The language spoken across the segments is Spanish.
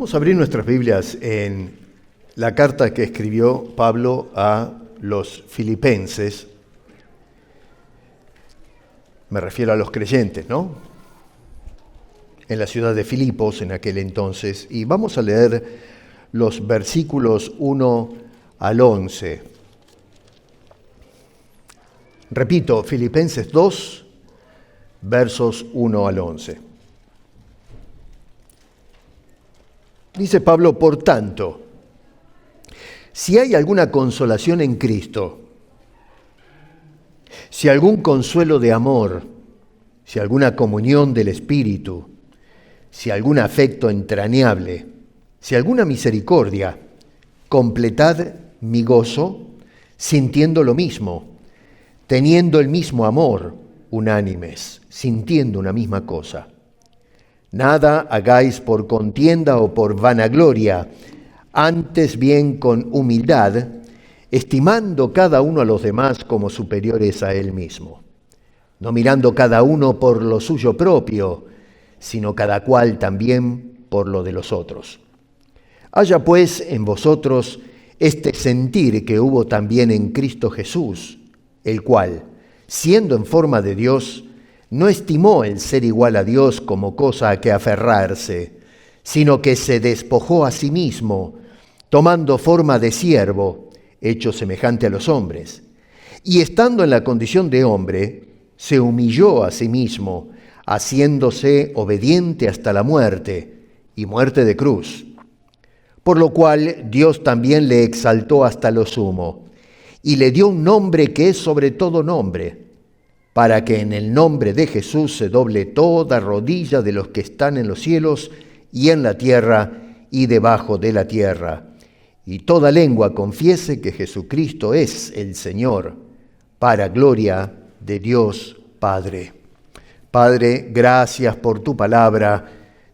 Vamos a abrir nuestras Biblias en la carta que escribió Pablo a los filipenses. Me refiero a los creyentes, ¿no? En la ciudad de Filipos en aquel entonces. Y vamos a leer los versículos 1 al 11. Repito, Filipenses 2, versos 1 al 11. Dice Pablo, por tanto, si hay alguna consolación en Cristo, si algún consuelo de amor, si alguna comunión del Espíritu, si algún afecto entrañable, si alguna misericordia, completad mi gozo, sintiendo lo mismo, teniendo el mismo amor, unánimes, sintiendo una misma cosa. Nada hagáis por contienda o por vanagloria, antes bien con humildad, estimando cada uno a los demás como superiores a él mismo, no mirando cada uno por lo suyo propio, sino cada cual también por lo de los otros. Haya pues en vosotros este sentir que hubo también en Cristo Jesús, el cual, siendo en forma de Dios, no estimó el ser igual a Dios como cosa a que aferrarse, sino que se despojó a sí mismo, tomando forma de siervo, hecho semejante a los hombres. Y estando en la condición de hombre, se humilló a sí mismo, haciéndose obediente hasta la muerte, y muerte de cruz. Por lo cual Dios también le exaltó hasta lo sumo, y le dio un nombre que es sobre todo nombre, para que en el nombre de Jesús se doble toda rodilla de los que están en los cielos y en la tierra y debajo de la tierra, y toda lengua confiese que Jesucristo es el Señor, para gloria de Dios Padre. Padre, gracias por tu palabra,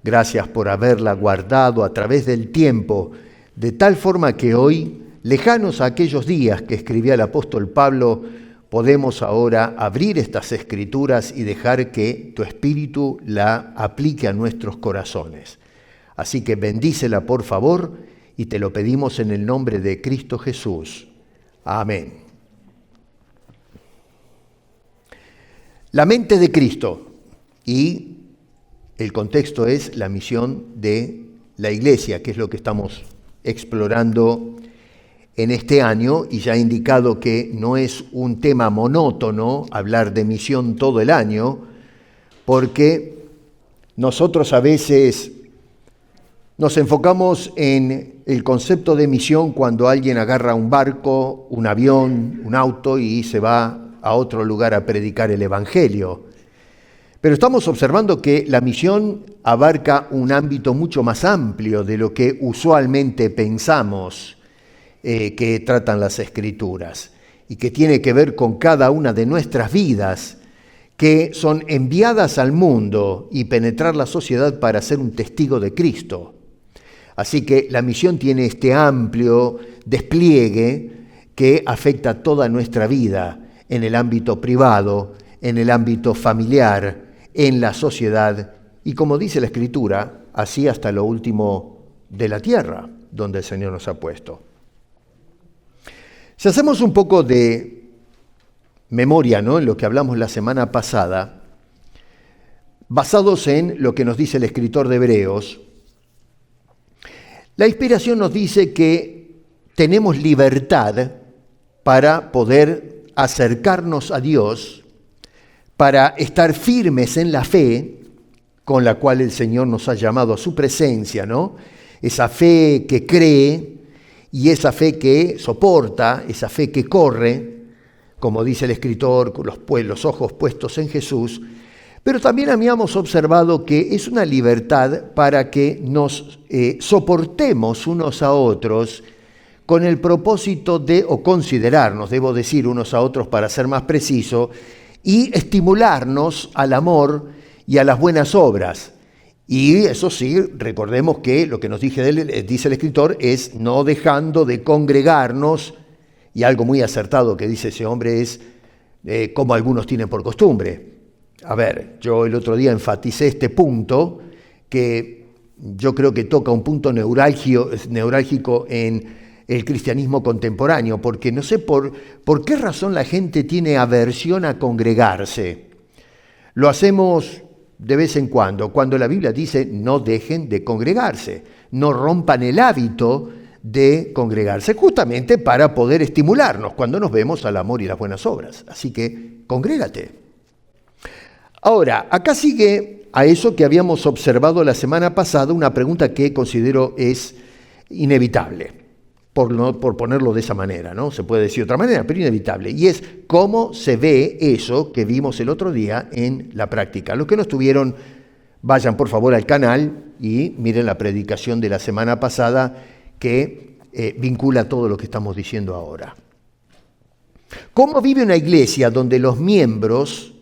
gracias por haberla guardado a través del tiempo, de tal forma que hoy, lejanos a aquellos días que escribía el apóstol Pablo, podemos ahora abrir estas escrituras y dejar que tu Espíritu la aplique a nuestros corazones. Así que bendícela por favor y te lo pedimos en el nombre de Cristo Jesús. Amén. La mente de Cristo, y el contexto es la misión de la Iglesia, que es lo que estamos explorando en este año, y ya he indicado que no es un tema monótono hablar de misión todo el año, porque nosotros a veces nos enfocamos en el concepto de misión cuando alguien agarra un barco, un avión, un auto y se va a otro lugar a predicar el Evangelio. Pero estamos observando que la misión abarca un ámbito mucho más amplio de lo que usualmente pensamos que tratan las Escrituras, y que tiene que ver con cada una de nuestras vidas, que son enviadas al mundo y penetrar la sociedad para ser un testigo de Cristo. Así que la misión tiene este amplio despliegue que afecta toda nuestra vida, en el ámbito privado, en el ámbito familiar, en la sociedad, y como dice la Escritura, así hasta lo último de la tierra, donde el Señor nos ha puesto. Si hacemos un poco de memoria, ¿no?, en lo que hablamos la semana pasada, basados en lo que nos dice el escritor de Hebreos, la inspiración nos dice que tenemos libertad para poder acercarnos a Dios, para estar firmes en la fe con la cual el Señor nos ha llamado a su presencia, ¿no? Esa fe que cree y esa fe que soporta, esa fe que corre, como dice el escritor, con los ojos puestos en Jesús. Pero también habíamos observado que es una libertad para que nos soportemos unos a otros con el propósito de, o considerarnos, debo decir, unos a otros para ser más preciso, y estimularnos al amor y a las buenas obras. Y eso sí, recordemos que lo que nos dice el escritor es no dejando de congregarnos, y algo muy acertado que dice ese hombre es como algunos tienen por costumbre. A ver, yo el otro día enfaticé este punto, que yo creo que toca un punto neurálgico en el cristianismo contemporáneo, porque no sé por qué razón la gente tiene aversión a congregarse. Lo hacemos de vez en cuando la Biblia dice no dejen de congregarse, no rompan el hábito de congregarse, justamente para poder estimularnos cuando nos vemos al amor y las buenas obras. Así que congrégate. Ahora, acá sigue a eso que habíamos observado la semana pasada una pregunta que considero es inevitable, por ponerlo de esa manera, ¿no? Se puede decir de otra manera, pero inevitable. Y es cómo se ve eso que vimos el otro día en la práctica. Los que no estuvieron, vayan por favor al canal y miren la predicación de la semana pasada que vincula todo lo que estamos diciendo ahora. ¿Cómo vive una iglesia donde los miembros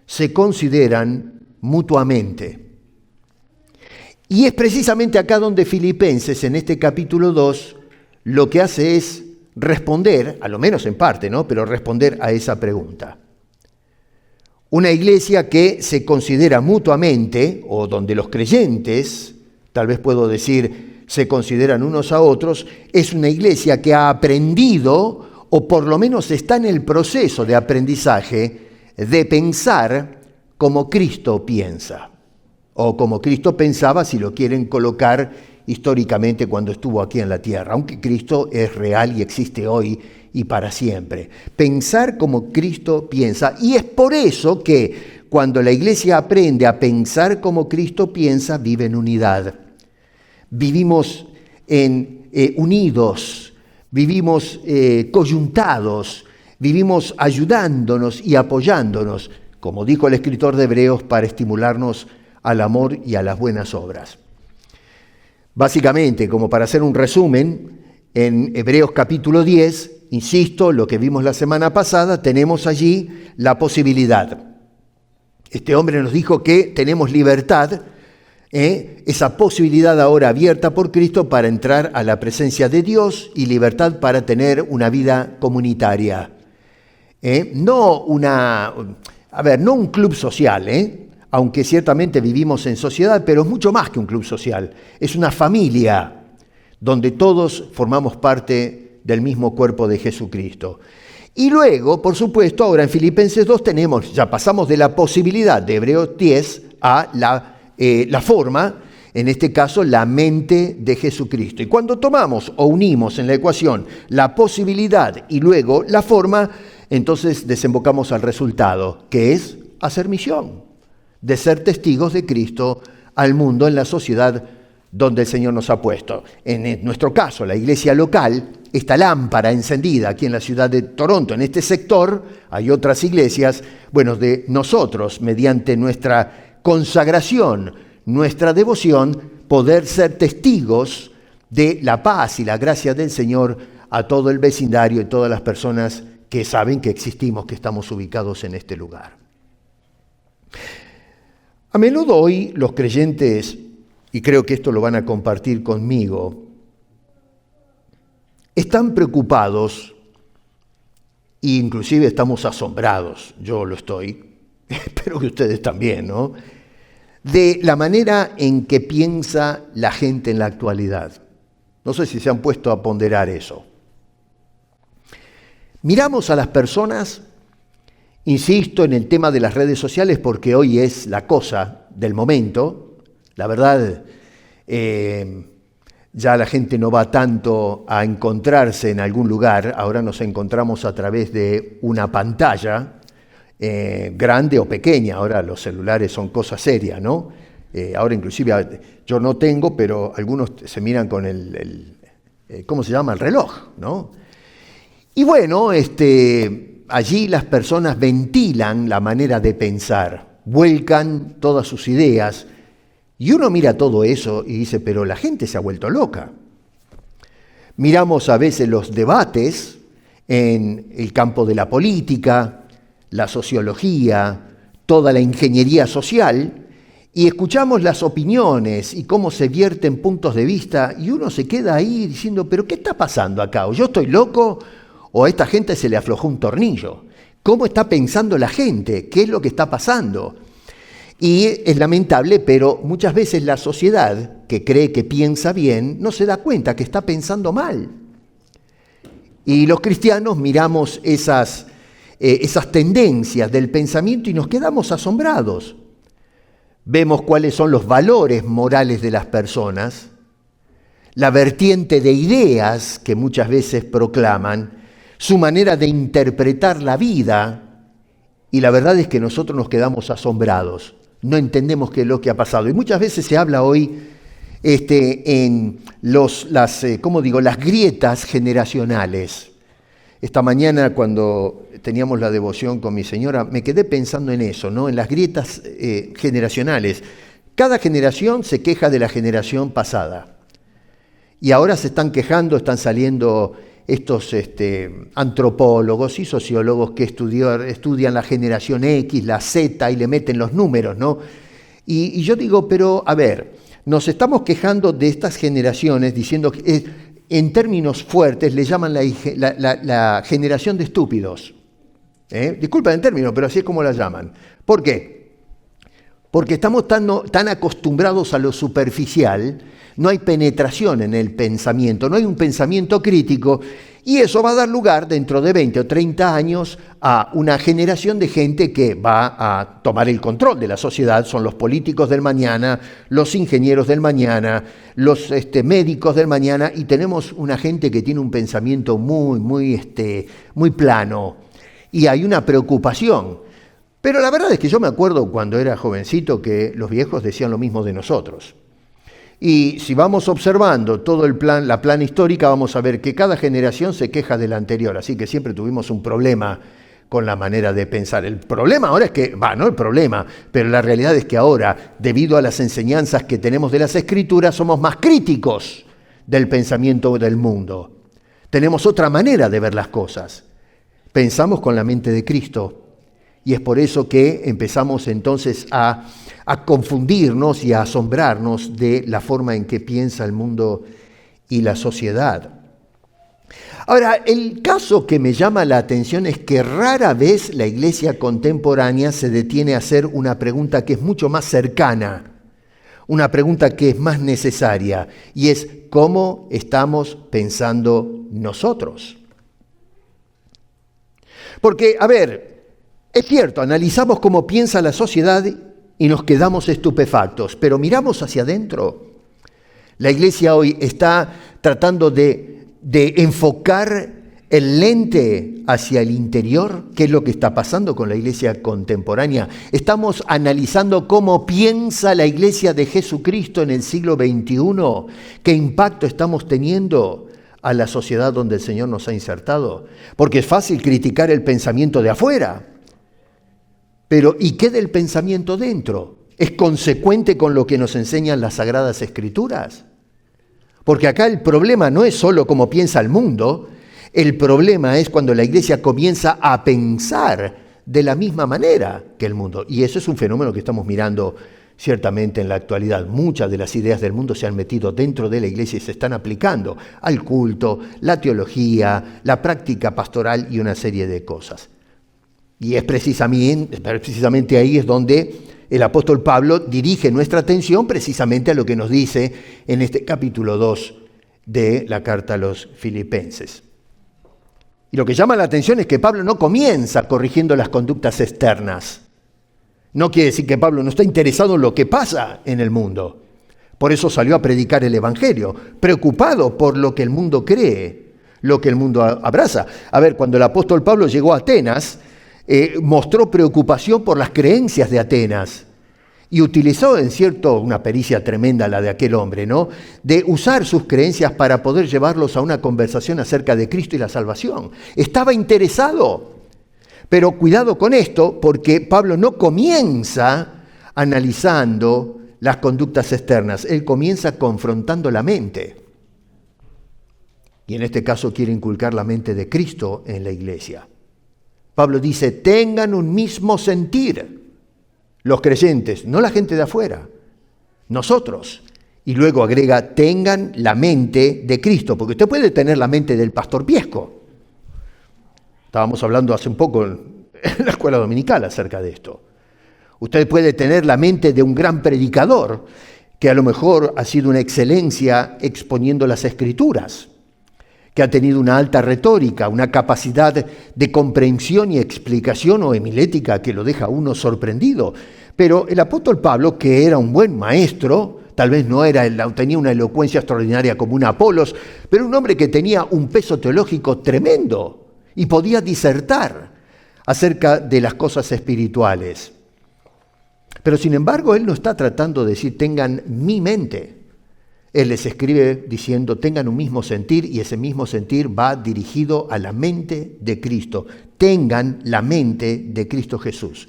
se consideran mutuamente? Y es precisamente acá donde Filipenses, en este capítulo 2, lo que hace es responder, a lo menos en parte, ¿no? Pero responder a esa pregunta. Una iglesia que se considera mutuamente, o donde los creyentes, tal vez puedo decir, se consideran unos a otros, es una iglesia que ha aprendido, o por lo menos está en el proceso de aprendizaje, de pensar como Cristo piensa, o como Cristo pensaba, si lo quieren colocar históricamente cuando estuvo aquí en la tierra, aunque Cristo es real y existe hoy y para siempre. Pensar como Cristo piensa, y es por eso que cuando la iglesia aprende a pensar como Cristo piensa, vive en unidad. Vivimos unidos, vivimos coyuntados, vivimos ayudándonos y apoyándonos, como dijo el escritor de Hebreos, para estimularnos al amor y a las buenas obras. Básicamente, como para hacer un resumen, en Hebreos capítulo 10, insisto, lo que vimos la semana pasada, tenemos allí la posibilidad. Este hombre nos dijo que tenemos libertad, esa posibilidad ahora abierta por Cristo para entrar a la presencia de Dios y libertad para tener una vida comunitaria. No un club social, aunque ciertamente vivimos en sociedad, pero es mucho más que un club social. Es una familia donde todos formamos parte del mismo cuerpo de Jesucristo. Y luego, por supuesto, ahora en Filipenses 2 ya pasamos de la posibilidad de Hebreos 10 a la forma, en este caso la mente de Jesucristo. Y cuando tomamos o unimos en la ecuación la posibilidad y luego la forma, entonces desembocamos al resultado, que es hacer misión, de ser testigos de Cristo al mundo en la sociedad donde el Señor nos ha puesto. En nuestro caso, la iglesia local, esta lámpara encendida aquí en la ciudad de Toronto, en este sector, hay otras iglesias, de nosotros, mediante nuestra consagración, nuestra devoción, poder ser testigos de la paz y la gracia del Señor a todo el vecindario y todas las personas que saben que existimos, que estamos ubicados en este lugar. A menudo hoy los creyentes, y creo que esto lo van a compartir conmigo, están preocupados e inclusive estamos asombrados, yo lo estoy, espero que ustedes también, ¿no?, de la manera en que piensa la gente en la actualidad. No sé si se han puesto a ponderar eso. Miramos a las personas. Insisto en el tema de las redes sociales porque hoy es la cosa del momento. La verdad, ya la gente no va tanto a encontrarse en algún lugar. Ahora nos encontramos a través de una pantalla, grande o pequeña. Ahora los celulares son cosa seria, ¿no? Ahora inclusive yo no tengo, pero algunos se miran con ¿cómo se llama? El reloj, ¿no? Y allí las personas ventilan la manera de pensar, vuelcan todas sus ideas, y uno mira todo eso y dice, pero la gente se ha vuelto loca. Miramos a veces los debates en el campo de la política, la sociología, toda la ingeniería social, y escuchamos las opiniones y cómo se vierten puntos de vista, y uno se queda ahí diciendo, pero ¿qué está pasando acá? ¿O yo estoy loco? ¿O a esta gente se le aflojó un tornillo? ¿Cómo está pensando la gente? ¿Qué es lo que está pasando? Y es lamentable, pero muchas veces la sociedad, que cree que piensa bien, no se da cuenta que está pensando mal. Y los cristianos miramos esas tendencias del pensamiento y nos quedamos asombrados. Vemos cuáles son los valores morales de las personas, la vertiente de ideas que muchas veces proclaman, su manera de interpretar la vida, y la verdad es que nosotros nos quedamos asombrados. No entendemos qué es lo que ha pasado. Y muchas veces se habla hoy en las grietas generacionales. Esta mañana, cuando teníamos la devoción con mi señora, me quedé pensando en eso, ¿no? En las grietas generacionales. Cada generación se queja de la generación pasada. Y ahora se están quejando, están saliendo estos antropólogos y sociólogos que estudian la generación X, la Z y le meten los números, ¿no? Y yo digo, pero a ver, nos estamos quejando de estas generaciones diciendo que en términos fuertes le llaman la generación de estúpidos. Disculpen el término, pero así es como la llaman. ¿Por qué? Porque estamos tan acostumbrados a lo superficial, no hay penetración en el pensamiento, no hay un pensamiento crítico, y eso va a dar lugar dentro de 20 o 30 años a una generación de gente que va a tomar el control de la sociedad. Son los políticos del mañana, los ingenieros del mañana, los médicos del mañana, y tenemos una gente que tiene un pensamiento muy plano, y hay una preocupación. Pero la verdad es que yo me acuerdo cuando era jovencito que los viejos decían lo mismo de nosotros. Y si vamos observando todo la plan histórica, vamos a ver que cada generación se queja de la anterior, así que siempre tuvimos un problema con la manera de pensar. El problema ahora es que, no el problema, pero la realidad es que ahora, debido a las enseñanzas que tenemos de las Escrituras, somos más críticos del pensamiento del mundo. Tenemos otra manera de ver las cosas. Pensamos con la mente de Cristo. Y es por eso que empezamos entonces a confundirnos y a asombrarnos de la forma en que piensa el mundo y la sociedad. Ahora, el caso que me llama la atención es que rara vez la iglesia contemporánea se detiene a hacer una pregunta que es mucho más cercana, una pregunta que es más necesaria, y es ¿cómo estamos pensando nosotros? Porque, a ver, es cierto, analizamos cómo piensa la sociedad y nos quedamos estupefactos, pero miramos hacia adentro. La iglesia hoy está tratando de enfocar el lente hacia el interior. ¿Qué es lo que está pasando con la iglesia contemporánea? Estamos analizando cómo piensa la iglesia de Jesucristo en el siglo XXI. ¿Qué impacto estamos teniendo a la sociedad donde el Señor nos ha insertado? Porque es fácil criticar el pensamiento de afuera. Pero ¿y qué del pensamiento dentro? ¿Es consecuente con lo que nos enseñan las Sagradas Escrituras? Porque acá el problema no es solo cómo piensa el mundo, el problema es cuando la iglesia comienza a pensar de la misma manera que el mundo. Y eso es un fenómeno que estamos mirando ciertamente en la actualidad. Muchas de las ideas del mundo se han metido dentro de la iglesia y se están aplicando al culto, la teología, la práctica pastoral y una serie de cosas. Y es precisamente ahí es donde el apóstol Pablo dirige nuestra atención precisamente a lo que nos dice en este capítulo 2 de la carta a los Filipenses. Y lo que llama la atención es que Pablo no comienza corrigiendo las conductas externas. No quiere decir que Pablo no está interesado en lo que pasa en el mundo. Por eso salió a predicar el Evangelio, preocupado por lo que el mundo cree, lo que el mundo abraza. A ver, cuando el apóstol Pablo llegó a Atenas, mostró preocupación por las creencias de Atenas y utilizó una pericia tremenda la de aquel hombre, ¿no? De usar sus creencias para poder llevarlos a una conversación acerca de Cristo y la salvación. Estaba interesado, pero cuidado con esto, porque Pablo no comienza analizando las conductas externas, él comienza confrontando la mente. Y en este caso quiere inculcar la mente de Cristo en la iglesia. Pablo dice, tengan un mismo sentir, los creyentes, no la gente de afuera, nosotros. Y luego agrega, tengan la mente de Cristo, porque usted puede tener la mente del pastor Piesco. Estábamos hablando hace un poco en la escuela dominical acerca de esto. Usted puede tener la mente de un gran predicador, que a lo mejor ha sido una excelencia exponiendo las Escrituras, que ha tenido una alta retórica, una capacidad de comprensión y explicación o homilética que lo deja a uno sorprendido. Pero el apóstol Pablo, que era un buen maestro, tal vez no tenía una elocuencia extraordinaria como un Apolos, pero un hombre que tenía un peso teológico tremendo y podía disertar acerca de las cosas espirituales. Pero sin embargo, él no está tratando de decir tengan mi mente. Él les escribe diciendo tengan un mismo sentir, y ese mismo sentir va dirigido a la mente de Cristo. Tengan la mente de Cristo Jesús.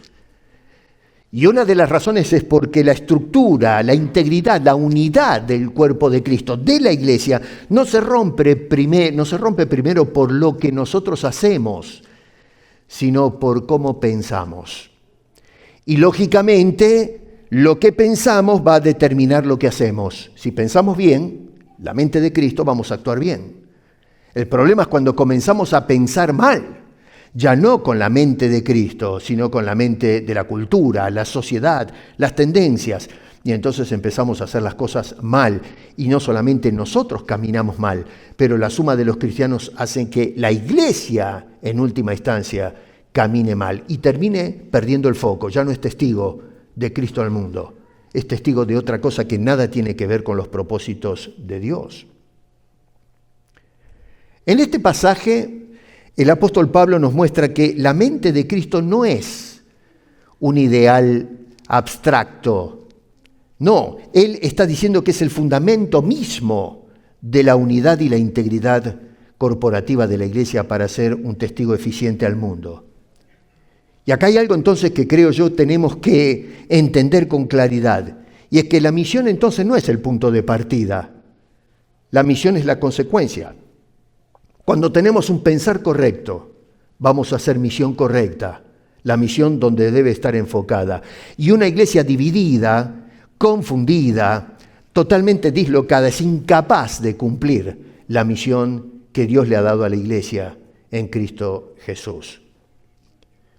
Y una de las razones es porque la estructura, la integridad, la unidad del cuerpo de Cristo, de la iglesia, no se rompe primero por lo que nosotros hacemos, sino por cómo pensamos. Y lógicamente, lo que pensamos va a determinar lo que hacemos. Si pensamos bien, la mente de Cristo, vamos a actuar bien. El problema es cuando comenzamos a pensar mal, ya no con la mente de Cristo, sino con la mente de la cultura, la sociedad, las tendencias. Y entonces empezamos a hacer las cosas mal. Y no solamente nosotros caminamos mal, pero la suma de los cristianos hacen que la iglesia, en última instancia, camine mal y termine perdiendo el foco. Ya no es testigo de Cristo al mundo, es testigo de otra cosa que nada tiene que ver con los propósitos de Dios. En este pasaje, el apóstol Pablo nos muestra que la mente de Cristo no es un ideal abstracto. No, él está diciendo que es el fundamento mismo de la unidad y la integridad corporativa de la iglesia para ser un testigo eficiente al mundo. Y acá hay algo entonces que creo yo tenemos que entender con claridad, y es que la misión entonces no es el punto de partida, la misión es la consecuencia. Cuando tenemos un pensar correcto, vamos a hacer misión correcta, la misión donde debe estar enfocada. Y una iglesia dividida, confundida, totalmente dislocada, es incapaz de cumplir la misión que Dios le ha dado a la iglesia en Cristo Jesús.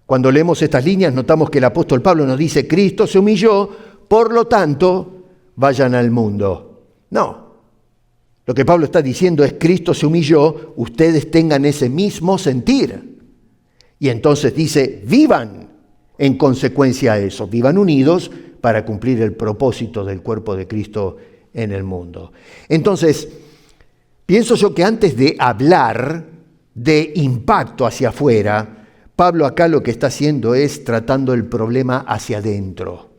Cuando leemos estas líneas notamos que el apóstol Pablo nos dice, Cristo se humilló, por lo tanto, vayan al mundo. No, lo que Pablo está diciendo es, Cristo se humilló, ustedes tengan ese mismo sentir. Y entonces dice, vivan en consecuencia a eso, vivan unidos para cumplir el propósito del cuerpo de Cristo en el mundo. Entonces, pienso yo que antes de hablar de impacto hacia afuera, Pablo acá lo que está haciendo es tratando el problema hacia adentro.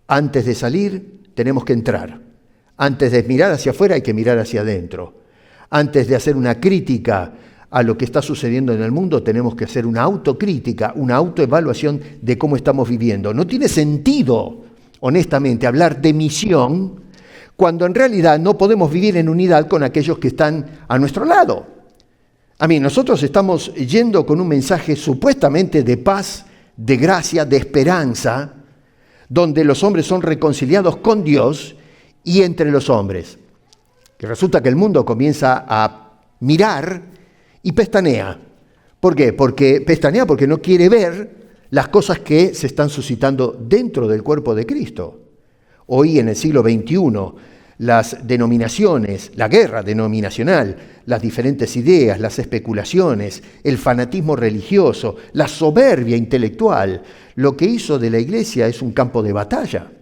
Antes de salir, tenemos que entrar. Antes de mirar hacia afuera, hay que mirar hacia adentro. Antes de hacer una crítica a lo que está sucediendo en el mundo, tenemos que hacer una autocrítica, una autoevaluación de cómo estamos viviendo. No tiene sentido, honestamente, hablar de misión cuando en realidad no podemos vivir en unidad con aquellos que están a nuestro lado. Nosotros estamos yendo con un mensaje supuestamente de paz, de gracia, de esperanza, donde los hombres son reconciliados con Dios y entre los hombres. Que resulta que el mundo comienza a mirar y pestanea. ¿Por qué? Porque pestanea porque no quiere ver las cosas que se están suscitando dentro del cuerpo de Cristo. Hoy en el siglo XXI, las denominaciones, la guerra denominacional, las diferentes ideas, las especulaciones, el fanatismo religioso, la soberbia intelectual, lo que hizo de la iglesia es un campo de batalla.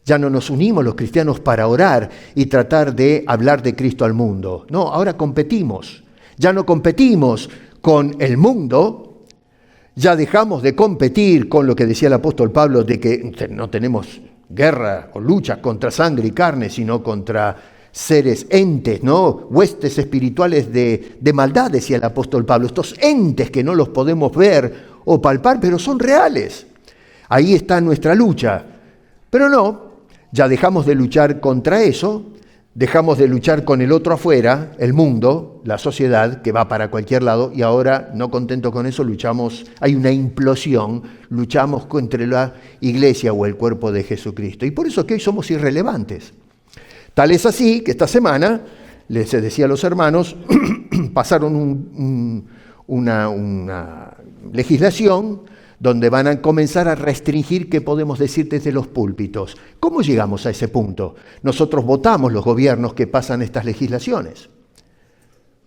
Ya no nos unimos los cristianos para orar y tratar de hablar de Cristo al mundo. No, ahora competimos. Ya no competimos con el mundo, ya dejamos de competir con lo que decía el apóstol Pablo de que no tenemos guerra o lucha contra sangre y carne, sino contra seres, entes, ¿no? Huestes espirituales de maldad, decía el apóstol Pablo. Estos entes que no los podemos ver o palpar, pero son reales. Ahí está nuestra lucha. Pero no, ya dejamos de luchar contra eso, dejamos de luchar con el otro afuera, el mundo, la sociedad, que va para cualquier lado, y ahora, no contento con eso, luchamos, hay una implosión, luchamos contra la iglesia o el cuerpo de Jesucristo. Y por eso es que hoy somos irrelevantes. Tal es así que esta semana, les decía a los hermanos, pasaron una legislación donde van a comenzar a restringir qué podemos decir desde los púlpitos. ¿Cómo llegamos a ese punto? Nosotros votamos los gobiernos que pasan estas legislaciones.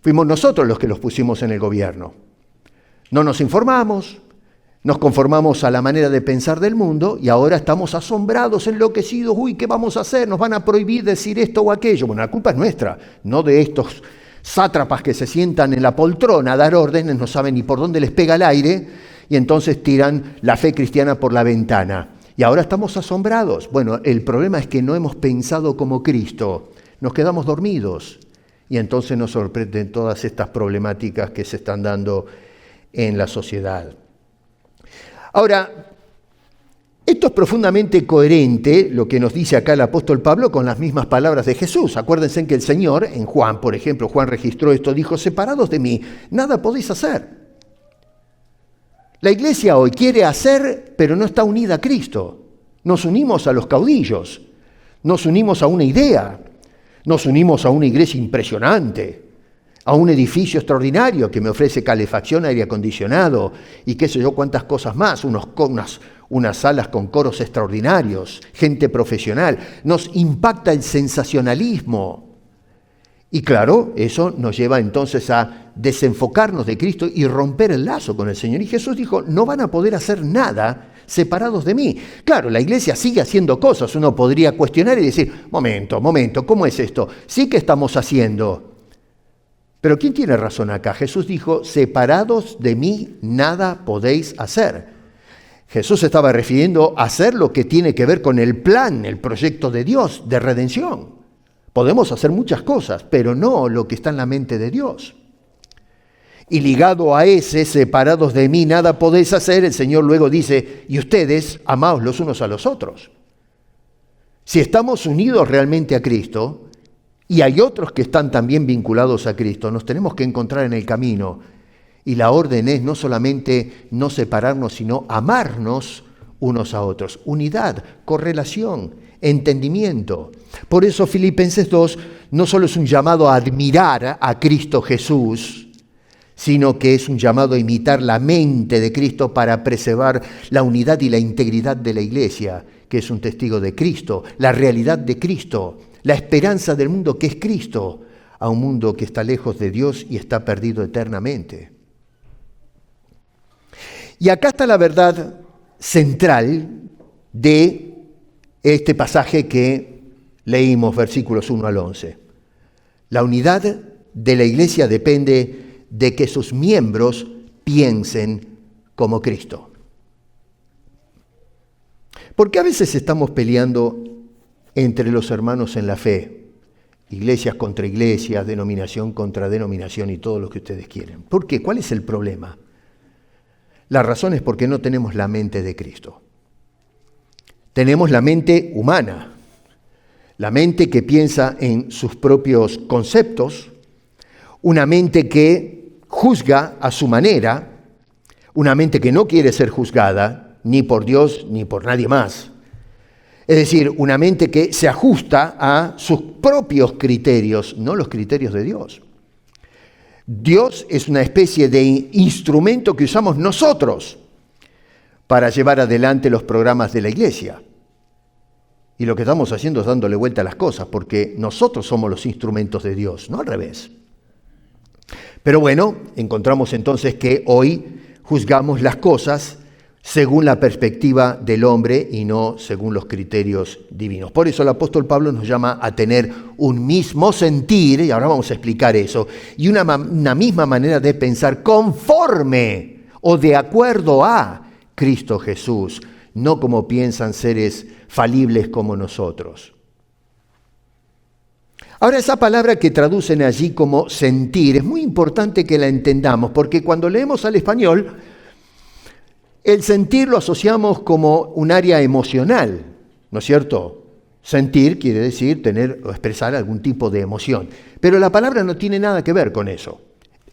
Fuimos nosotros los que los pusimos en el gobierno. No nos informamos, nos conformamos a la manera de pensar del mundo y ahora estamos asombrados, enloquecidos. Uy, ¿qué vamos a hacer? Nos van a prohibir decir esto o aquello. Bueno, la culpa es nuestra, no de estos sátrapas que se sientan en la poltrona a dar órdenes, no saben ni por dónde les pega el aire, y entonces tiran la fe cristiana por la ventana. Y ahora estamos asombrados. Bueno, el problema es que no hemos pensado como Cristo. Nos quedamos dormidos. Y entonces nos sorprenden todas estas problemáticas que se están dando en la sociedad. Ahora, esto es profundamente coherente, lo que nos dice acá el apóstol Pablo, con las mismas palabras de Jesús. Acuérdense que el Señor, en Juan, por ejemplo, Juan registró esto, dijo: separados de mí, nada podéis hacer. La iglesia hoy quiere hacer, pero no está unida a Cristo. Nos unimos a los caudillos, nos unimos a una idea, nos unimos a una iglesia impresionante, a un edificio extraordinario que me ofrece calefacción, aire acondicionado y qué sé yo cuántas cosas más, unas salas con coros extraordinarios, gente profesional. Nos impacta el sensacionalismo. Y claro, eso nos lleva entonces a desenfocarnos de Cristo y romper el lazo con el Señor. Y Jesús dijo: no van a poder hacer nada separados de mí. Claro, la iglesia sigue haciendo cosas. Uno podría cuestionar y decir: momento, ¿cómo es esto? Sí que estamos haciendo. Pero ¿quién tiene razón acá? Jesús dijo: separados de mí nada podéis hacer. Jesús estaba refiriendo a hacer lo que tiene que ver con el plan, el proyecto de Dios de redención. Podemos hacer muchas cosas, pero no lo que está en la mente de Dios. Y ligado a ese, separados de mí nada podéis hacer, el Señor luego dice: y ustedes, amaos los unos a los otros. Si estamos unidos realmente a Cristo, y hay otros que están también vinculados a Cristo, nos tenemos que encontrar en el camino. Y la orden es no solamente no separarnos, sino amarnos unos a otros. Unidad, correlación, entendimiento. Por eso Filipenses 2 no solo es un llamado a admirar a Cristo Jesús, sino que es un llamado a imitar la mente de Cristo para preservar la unidad y la integridad de la iglesia, que es un testigo de Cristo, la realidad de Cristo, la esperanza del mundo que es Cristo, a un mundo que está lejos de Dios y está perdido eternamente. Y acá está la verdad central de este pasaje que leímos, versículos 1 al 11. La unidad de la iglesia depende de que sus miembros piensen como Cristo. Porque a veces estamos peleando entre los hermanos en la fe, iglesias contra iglesias, denominación contra denominación y todo lo que ustedes quieren. ¿Por qué? ¿Cuál es el problema? La razón es porque no tenemos la mente de Cristo. Tenemos la mente humana, la mente que piensa en sus propios conceptos, una mente que juzga a su manera, una mente que no quiere ser juzgada ni por Dios ni por nadie más. Es decir, una mente que se ajusta a sus propios criterios, no los criterios de Dios. Dios es una especie de instrumento que usamos nosotros para llevar adelante los programas de la iglesia. Y lo que estamos haciendo es dándole vuelta a las cosas, porque nosotros somos los instrumentos de Dios, no al revés. Pero bueno, encontramos entonces que hoy juzgamos las cosas según la perspectiva del hombre y no según los criterios divinos. Por eso el apóstol Pablo nos llama a tener un mismo sentir, y ahora vamos a explicar eso, y una misma manera de pensar conforme o de acuerdo a Cristo Jesús, no como piensan seres falibles como nosotros. Ahora, esa palabra que traducen allí como sentir, es muy importante que la entendamos, porque cuando leemos al español, el sentir lo asociamos como un área emocional, ¿no es cierto? Sentir quiere decir tener o expresar algún tipo de emoción, pero la palabra no tiene nada que ver con eso.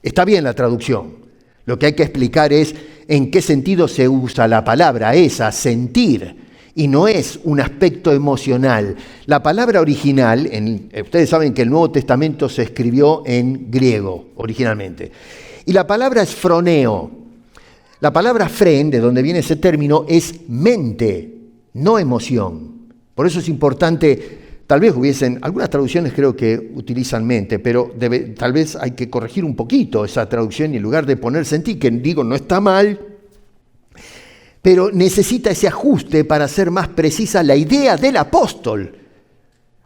Está bien la traducción, lo que hay que explicar es en qué sentido se usa la palabra esa, sentir, y no es un aspecto emocional. La palabra original, ustedes saben que el Nuevo Testamento se escribió en griego originalmente, y la palabra es phroneo. La palabra fren, de donde viene ese término, es mente, no emoción. Por eso es importante, tal vez hubiesen, algunas traducciones creo que utilizan mente, pero tal vez hay que corregir un poquito esa traducción y en lugar de poner sentir, que digo no está mal, pero necesita ese ajuste para ser más precisa la idea del apóstol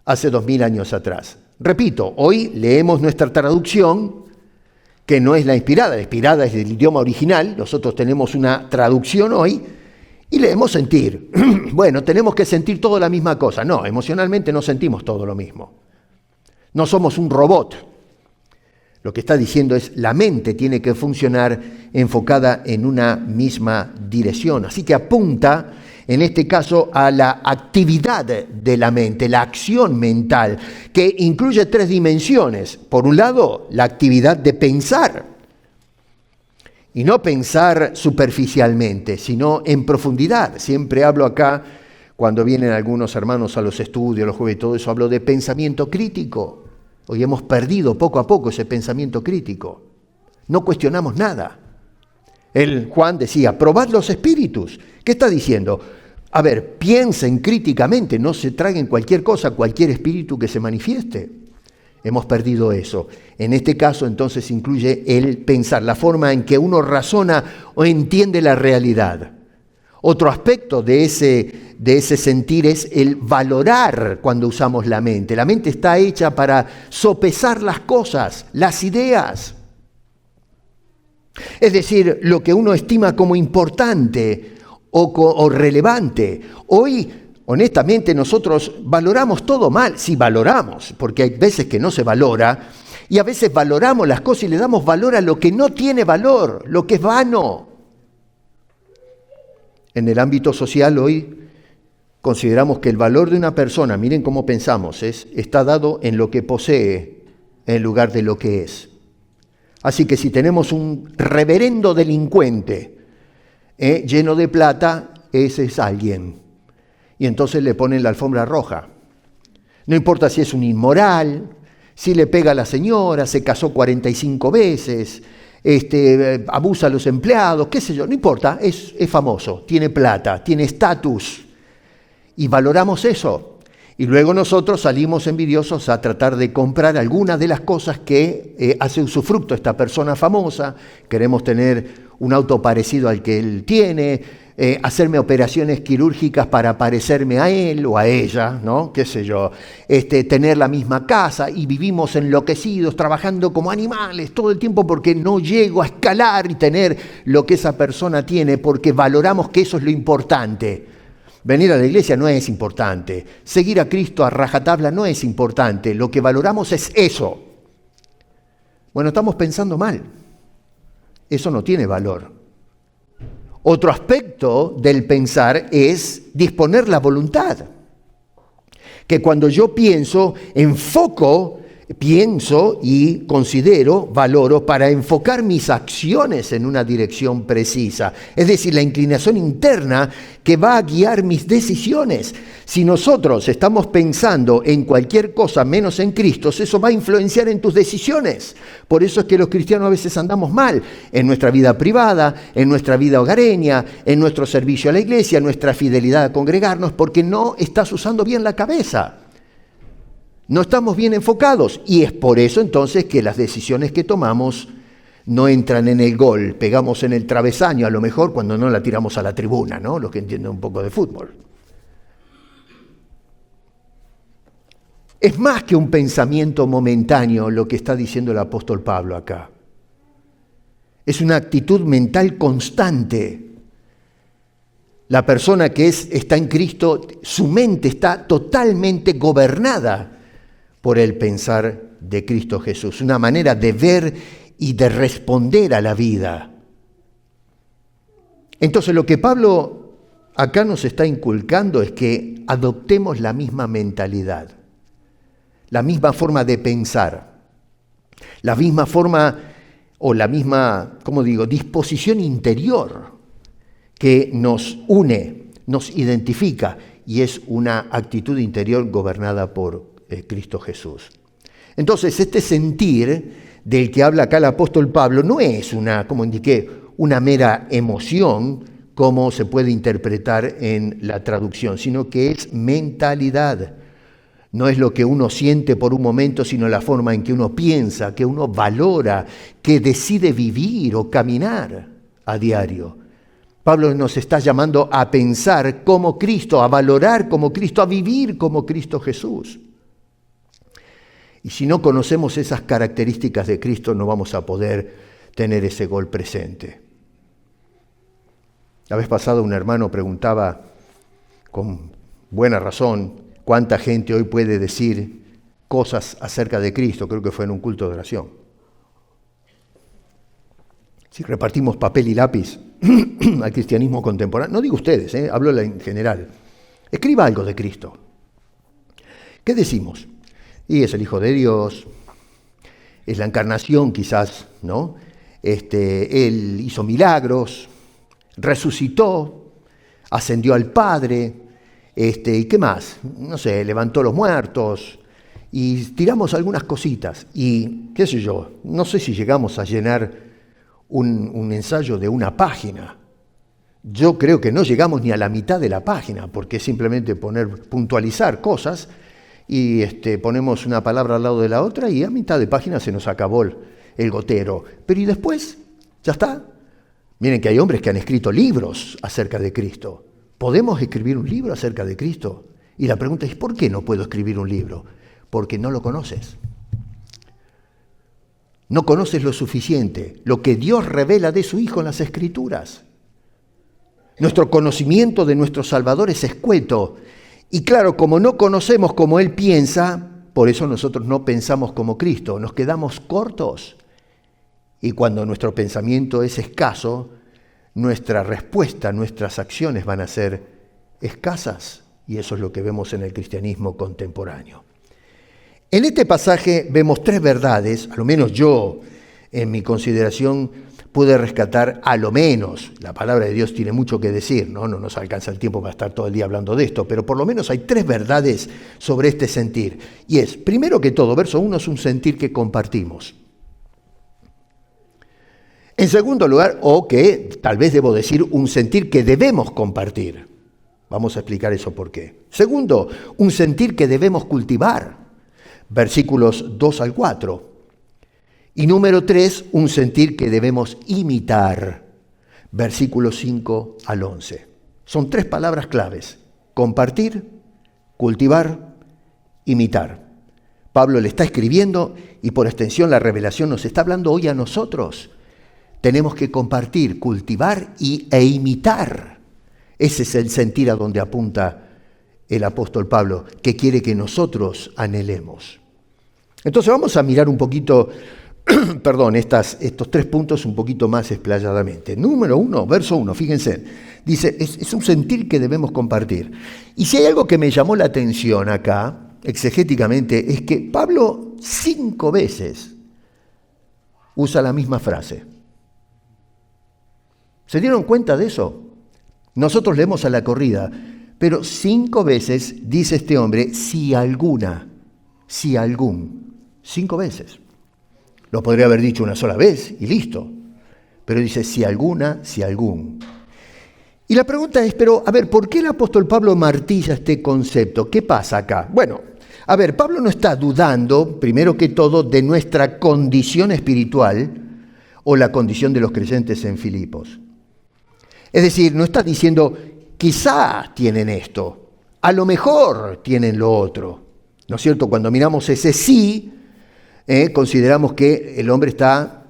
hace 2000 años atrás. Repito, hoy leemos nuestra traducción, que no es la inspirada es del idioma original, nosotros tenemos una traducción hoy, y leemos sentir. Bueno, tenemos que sentir todo la misma cosa. No, emocionalmente no sentimos todo lo mismo. No somos un robot. Lo que está diciendo es la mente tiene que funcionar enfocada en una misma dirección. Así que apunta, en este caso, a la actividad de la mente, la acción mental, que incluye 3 dimensiones. Por un lado, la actividad de pensar. Y no pensar superficialmente, sino en profundidad. Siempre hablo acá, cuando vienen algunos hermanos a los estudios, los jueves y todo eso, hablo de pensamiento crítico. Hoy hemos perdido poco a poco ese pensamiento crítico. No cuestionamos nada. Juan decía, probad los espíritus. ¿Qué está diciendo? A ver, piensen críticamente, no se traguen cualquier cosa, cualquier espíritu que se manifieste. Hemos perdido eso. En este caso, entonces, incluye el pensar, la forma en que uno razona o entiende la realidad. Otro aspecto de ese sentir es el valorar cuando usamos la mente. La mente está hecha para sopesar las cosas, las ideas. Es decir, lo que uno estima como importante o relevante. Hoy, honestamente, nosotros valoramos todo mal. Sí, valoramos, porque hay veces que no se valora, y a veces valoramos las cosas y le damos valor a lo que no tiene valor, lo que es vano. En el ámbito social hoy consideramos que el valor de una persona, miren cómo pensamos, está dado en lo que posee en lugar de lo que es. Así que si tenemos un reverendo delincuente lleno de plata, ese es alguien. Y entonces le ponen la alfombra roja. No importa si es un inmoral, si le pega a la señora, se casó 45 veces, abusa a los empleados, qué sé yo, no importa, es famoso, tiene plata, tiene estatus. Y valoramos eso. Y luego nosotros salimos envidiosos a tratar de comprar algunas de las cosas que hace usufructo esta persona famosa. Queremos tener un auto parecido al que él tiene, hacerme operaciones quirúrgicas para parecerme a él o a ella, ¿no? Qué sé yo, tener la misma casa, y vivimos enloquecidos, trabajando como animales todo el tiempo porque no llego a escalar y tener lo que esa persona tiene, porque valoramos que eso es lo importante. Venir a la iglesia no es importante, seguir a Cristo a rajatabla no es importante, lo que valoramos es eso. Bueno, estamos pensando mal, eso no tiene valor. Otro aspecto del pensar es disponer la voluntad. Que cuando yo pienso y considero, valoro para enfocar mis acciones en una dirección precisa. Es decir, la inclinación interna que va a guiar mis decisiones. Si nosotros estamos pensando en cualquier cosa menos en Cristo, eso va a influenciar en tus decisiones. Por eso es que los cristianos a veces andamos mal en nuestra vida privada, en nuestra vida hogareña, en nuestro servicio a la iglesia, en nuestra fidelidad a congregarnos, porque no estás usando bien la cabeza. No estamos bien enfocados, y es por eso entonces que las decisiones que tomamos no entran en el gol, pegamos en el travesaño a lo mejor cuando no la tiramos a la tribuna, ¿no? Los que entienden un poco de fútbol. Es más que un pensamiento momentáneo lo que está diciendo el apóstol Pablo acá. Es una actitud mental constante. La persona que está en Cristo, su mente está totalmente gobernada por el pensar de Cristo Jesús, una manera de ver y de responder a la vida. Entonces lo que Pablo acá nos está inculcando es que adoptemos la misma mentalidad, la misma forma de pensar, la misma forma o la misma, disposición interior que nos une, nos identifica, y es una actitud interior gobernada por Cristo Jesús. Entonces, este sentir del que habla acá el apóstol Pablo no es una mera emoción, como se puede interpretar en la traducción, sino que es mentalidad. No es lo que uno siente por un momento, sino la forma en que uno piensa, que uno valora, que decide vivir o caminar a diario. Pablo nos está llamando a pensar como Cristo, a valorar como Cristo, a vivir como Cristo Jesús. Y si no conocemos esas características de Cristo, no vamos a poder tener ese gol presente. La vez pasada un hermano preguntaba, con buena razón, cuánta gente hoy puede decir cosas acerca de Cristo. Creo que fue en un culto de oración. Si repartimos papel y lápiz al cristianismo contemporáneo, no digo ustedes, hablo en general, escriba algo de Cristo. ¿Qué decimos? Y es el Hijo de Dios, es la encarnación quizás, ¿no? Él hizo milagros, resucitó, ascendió al Padre, ¿y qué más? No sé, levantó los muertos, y tiramos algunas cositas, y qué sé yo, no sé si llegamos a llenar un ensayo de una página. Yo creo que no llegamos ni a la mitad de la página, porque es simplemente puntualizar cosas, y ponemos una palabra al lado de la otra, y a mitad de página se nos acabó el gotero. Pero ¿y después? ¿Ya está? Miren que hay hombres que han escrito libros acerca de Cristo. ¿Podemos escribir un libro acerca de Cristo? Y la pregunta es, ¿por qué no puedo escribir un libro? Porque no lo conoces. No conoces lo suficiente, lo que Dios revela de su Hijo en las Escrituras. Nuestro conocimiento de nuestro Salvador es escueto. Y claro, como no conocemos como Él piensa, por eso nosotros no pensamos como Cristo, nos quedamos cortos. Y cuando nuestro pensamiento es escaso, nuestra respuesta, nuestras acciones van a ser escasas. Y eso es lo que vemos en el cristianismo contemporáneo. En este pasaje vemos tres verdades, a lo menos yo, en mi consideración, pude rescatar a lo menos. La palabra de Dios tiene mucho que decir, no nos alcanza el tiempo para estar todo el día hablando de esto, pero por lo menos hay tres verdades sobre este sentir. Y es, primero que todo, verso 1 es un sentir que compartimos. En segundo lugar, o que tal vez debo decir, un sentir que debemos compartir. Vamos a explicar eso por qué. Segundo, un sentir que debemos cultivar. Versículos 2 al 4. Y número 3, un sentir que debemos imitar. Versículos 5 al 11. Son tres palabras claves. Compartir, cultivar, imitar. Pablo le está escribiendo y por extensión la revelación nos está hablando hoy a nosotros. Tenemos que compartir, cultivar e imitar. Ese es el sentir a donde apunta el apóstol Pablo, que quiere que nosotros anhelemos. Entonces vamos a mirar un poquito, estos tres puntos un poquito más explayadamente. Número 1, verso 1, fíjense, dice, es un sentir que debemos compartir. Y si hay algo que me llamó la atención acá, exegéticamente, es que Pablo 5 veces usa la misma frase. ¿Se dieron cuenta de eso? Nosotros leemos a la corrida, pero 5 veces dice este hombre, si alguna, si algún. 5 veces. Lo podría haber dicho una sola vez y listo. Pero dice, si alguna, si algún. Y la pregunta es, pero, a ver, ¿por qué el apóstol Pablo martilla este concepto? ¿Qué pasa acá? Bueno, a ver, Pablo no está dudando, primero que todo, de nuestra condición espiritual o la condición de los creyentes en Filipos. Es decir, no está diciendo, quizá tienen esto, a lo mejor tienen lo otro. ¿No es cierto? Cuando miramos ese sí, consideramos que el hombre está,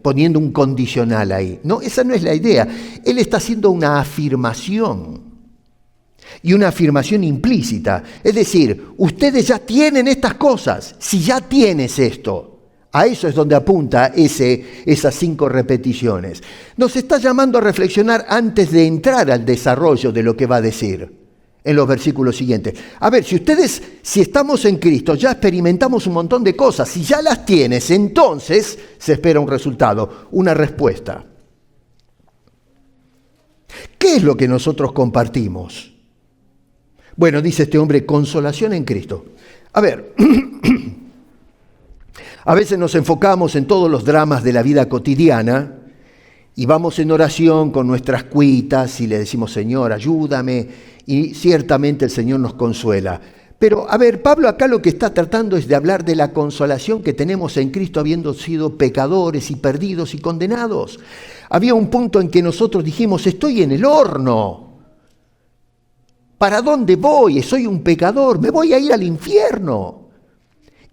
poniendo un condicional ahí. No, esa no es la idea. Él está haciendo una afirmación. Y una afirmación implícita. Es decir, ustedes ya tienen estas cosas. Si ya tienes esto. A eso es donde apunta esas 5 repeticiones. Nos está llamando a reflexionar antes de entrar al desarrollo de lo que va a decir en los versículos siguientes. A ver, si estamos en Cristo, ya experimentamos un montón de cosas. Si ya las tienes, entonces se espera un resultado, una respuesta. ¿Qué es lo que nosotros compartimos? Bueno, dice este hombre, consolación en Cristo. A ver, a veces nos enfocamos en todos los dramas de la vida cotidiana Y vamos en oración con nuestras cuitas y le decimos, Señor, ayúdame, y ciertamente el Señor nos consuela. Pero, a ver, Pablo acá lo que está tratando es de hablar de la consolación que tenemos en Cristo habiendo sido pecadores y perdidos y condenados. Había un punto en que nosotros dijimos, estoy en el horno. ¿Para dónde voy? Soy un pecador, me voy a ir al infierno.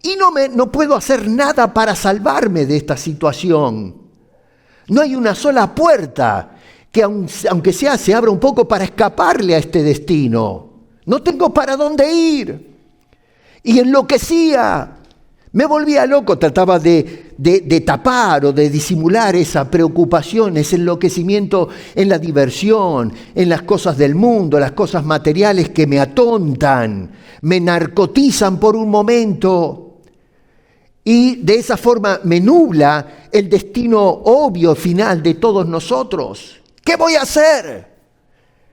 Y no puedo hacer nada para salvarme de esta situación. No hay una sola puerta que aunque sea se abra un poco para escaparle a este destino. No tengo para dónde ir. Y enloquecía. Me volvía loco, trataba de tapar o de disimular esa preocupación, ese enloquecimiento en la diversión, en las cosas del mundo, las cosas materiales que me atontan, me narcotizan por un momento. Y de esa forma me nubla el destino obvio final de todos nosotros. ¿Qué voy a hacer?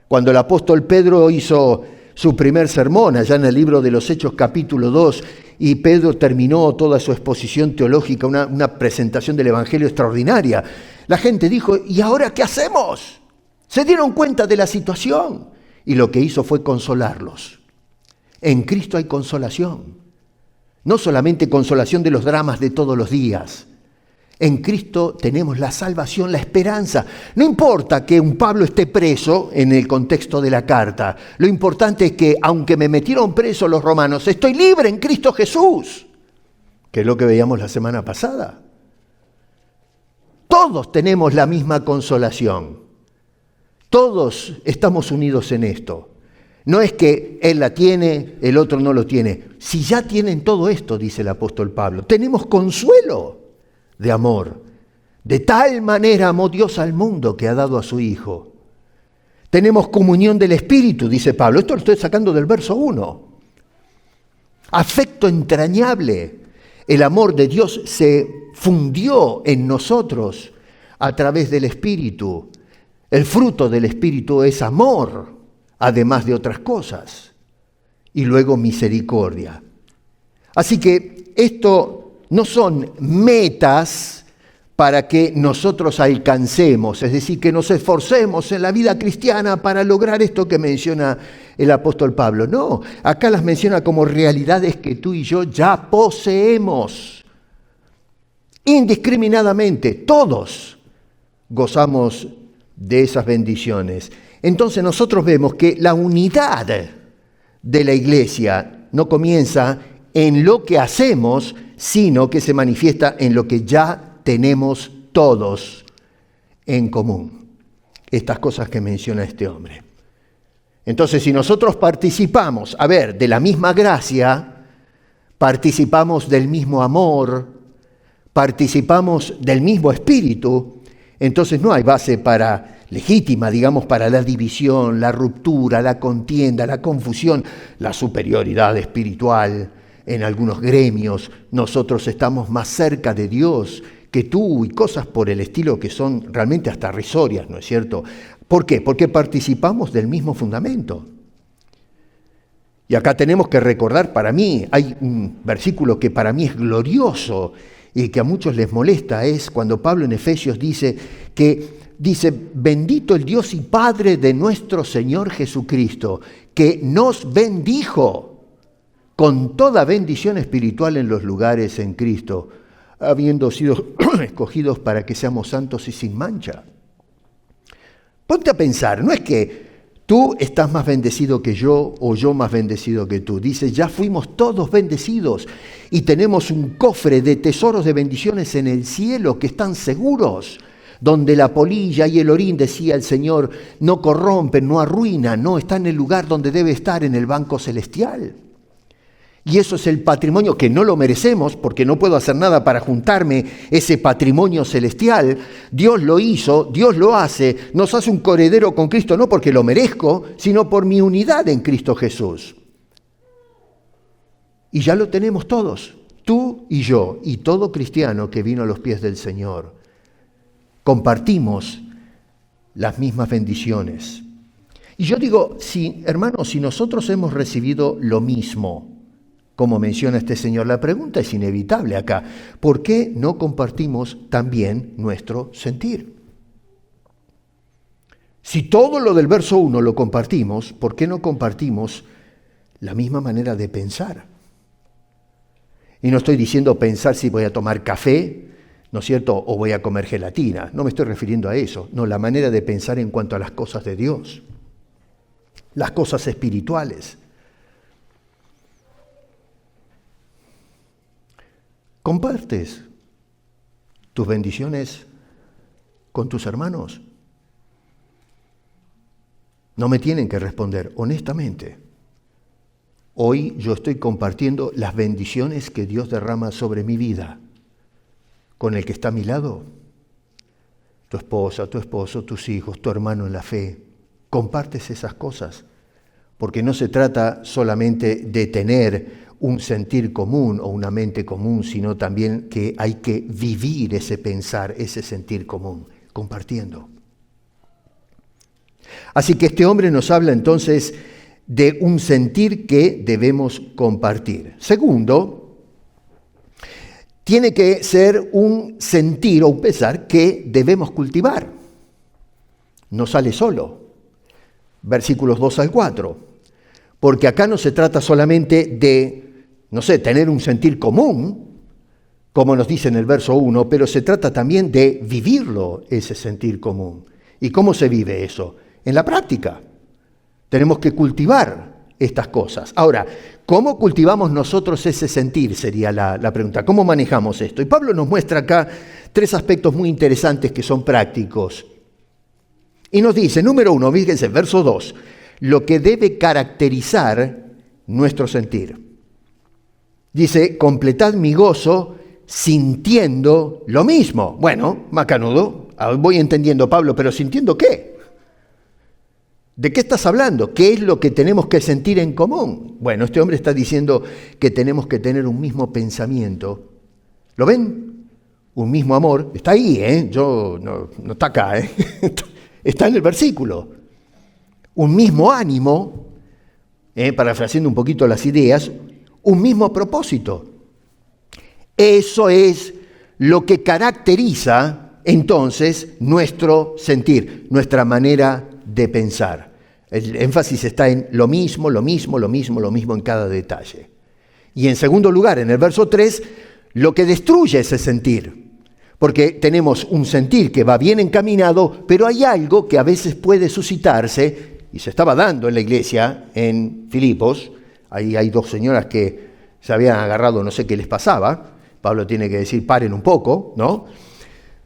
Cuando el apóstol Pedro hizo su primer sermón, allá en el libro de los Hechos capítulo 2, y Pedro terminó toda su exposición teológica, una presentación del Evangelio extraordinaria. La gente dijo, ¿y ahora qué hacemos? Se dieron cuenta de la situación y lo que hizo fue consolarlos. En Cristo hay consolación, no solamente consolación de los dramas de todos los días. En Cristo tenemos la salvación, la esperanza. No importa que un Pablo esté preso en el contexto de la carta. Lo importante es que, aunque me metieron preso los romanos, estoy libre en Cristo Jesús, que es lo que veíamos la semana pasada. Todos tenemos la misma consolación. Todos estamos unidos en esto. No es que él la tiene, el otro no lo tiene. Si ya tienen todo esto, dice el apóstol Pablo, tenemos consuelo de amor. De tal manera amó Dios al mundo que ha dado a su Hijo. Tenemos comunión del Espíritu, dice Pablo. Esto lo estoy sacando del verso 1. Afecto entrañable. El amor de Dios se fundió en nosotros a través del Espíritu. El fruto del Espíritu es amor, además de otras cosas. Y luego misericordia. Así que esto no son metas para que nosotros alcancemos, es decir, que nos esforcemos en la vida cristiana para lograr esto que menciona el apóstol Pablo. No, acá las menciona como realidades que tú y yo ya poseemos. Indiscriminadamente, todos gozamos de esas bendiciones. Entonces nosotros vemos que la unidad de la iglesia no comienza en lo que hacemos, sino que se manifiesta en lo que ya tenemos todos en común. Estas cosas que menciona este hombre. Entonces, si nosotros participamos, de la misma gracia, participamos del mismo amor, participamos del mismo espíritu, entonces no hay base legítima, para la división, la ruptura, la contienda, la confusión, la superioridad espiritual. En algunos gremios nosotros estamos más cerca de Dios que tú y cosas por el estilo que son realmente hasta risorias, ¿no es cierto? ¿Por qué? Porque participamos del mismo fundamento. Y acá tenemos que recordar, para mí, hay un versículo que para mí es glorioso y que a muchos les molesta, es cuando Pablo en Efesios dice, bendito el Dios y Padre de nuestro Señor Jesucristo, que nos bendijo con toda bendición espiritual en los lugares en Cristo, habiendo sido escogidos para que seamos santos y sin mancha. Ponte a pensar, no es que tú estás más bendecido que yo o yo más bendecido que tú. Dice, ya fuimos todos bendecidos y tenemos un cofre de tesoros de bendiciones en el cielo que están seguros, donde la polilla y el orín, decía el Señor, no corrompen, no arruinan, no, está en el lugar donde debe estar, en el banco celestial. Y eso es el patrimonio que no lo merecemos, porque no puedo hacer nada para juntarme ese patrimonio celestial. Dios lo hizo, Dios lo hace, nos hace un coheredero con Cristo, no porque lo merezco, sino por mi unidad en Cristo Jesús. Y ya lo tenemos todos, tú y yo, y todo cristiano que vino a los pies del Señor. Compartimos las mismas bendiciones. Y yo digo, hermanos, si nosotros hemos recibido lo mismo, como menciona este señor, la pregunta es inevitable acá. ¿Por qué no compartimos también nuestro sentir? Si todo lo del verso 1 lo compartimos, ¿por qué no compartimos la misma manera de pensar? Y no estoy diciendo pensar si voy a tomar café, ¿no es cierto?, o voy a comer gelatina. No me estoy refiriendo a eso. No, la manera de pensar en cuanto a las cosas de Dios, las cosas espirituales. ¿Compartes tus bendiciones con tus hermanos? No me tienen que responder, honestamente. Hoy yo estoy compartiendo las bendiciones que Dios derrama sobre mi vida con el que está a mi lado. Tu esposa, tu esposo, tus hijos, tu hermano en la fe. Compartes esas cosas, porque no se trata solamente de tener un sentir común o una mente común, sino también que hay que vivir ese pensar, ese sentir común, compartiendo. Así que este hombre nos habla entonces de un sentir que debemos compartir. Segundo, tiene que ser un sentir o un pensar que debemos cultivar. No sale solo. Versículos 2 al 4. Porque acá no se trata solamente de, tener un sentir común, como nos dice en el verso 1, pero se trata también de vivirlo, ese sentir común. ¿Y cómo se vive eso? En la práctica. Tenemos que cultivar estas cosas. Ahora, ¿cómo cultivamos nosotros ese sentir? Sería la pregunta. ¿Cómo manejamos esto? Y Pablo nos muestra acá 3 aspectos muy interesantes que son prácticos. Y nos dice, número 1, fíjense, verso 2, lo que debe caracterizar nuestro sentir. Dice, completad mi gozo sintiendo lo mismo. Bueno, macanudo, voy entendiendo, Pablo, pero ¿sintiendo qué? ¿De qué estás hablando? ¿Qué es lo que tenemos que sentir en común? Bueno, este hombre está diciendo que tenemos que tener un mismo pensamiento. ¿Lo ven? Un mismo amor. Está ahí, no está acá, Está en el versículo. Un mismo ánimo, parafraseando un poquito las ideas, un mismo propósito. Eso es lo que caracteriza entonces nuestro sentir, nuestra manera de pensar. El énfasis está en lo mismo en cada detalle. Y en segundo lugar, en el verso 3, lo que destruye ese sentir. Porque tenemos un sentir que va bien encaminado, pero hay algo que a veces puede suscitarse, y se estaba dando en la iglesia en Filipos. Ahí hay 2 señoras que se habían agarrado, no sé qué les pasaba. Pablo tiene que decir, paren un poco, ¿no?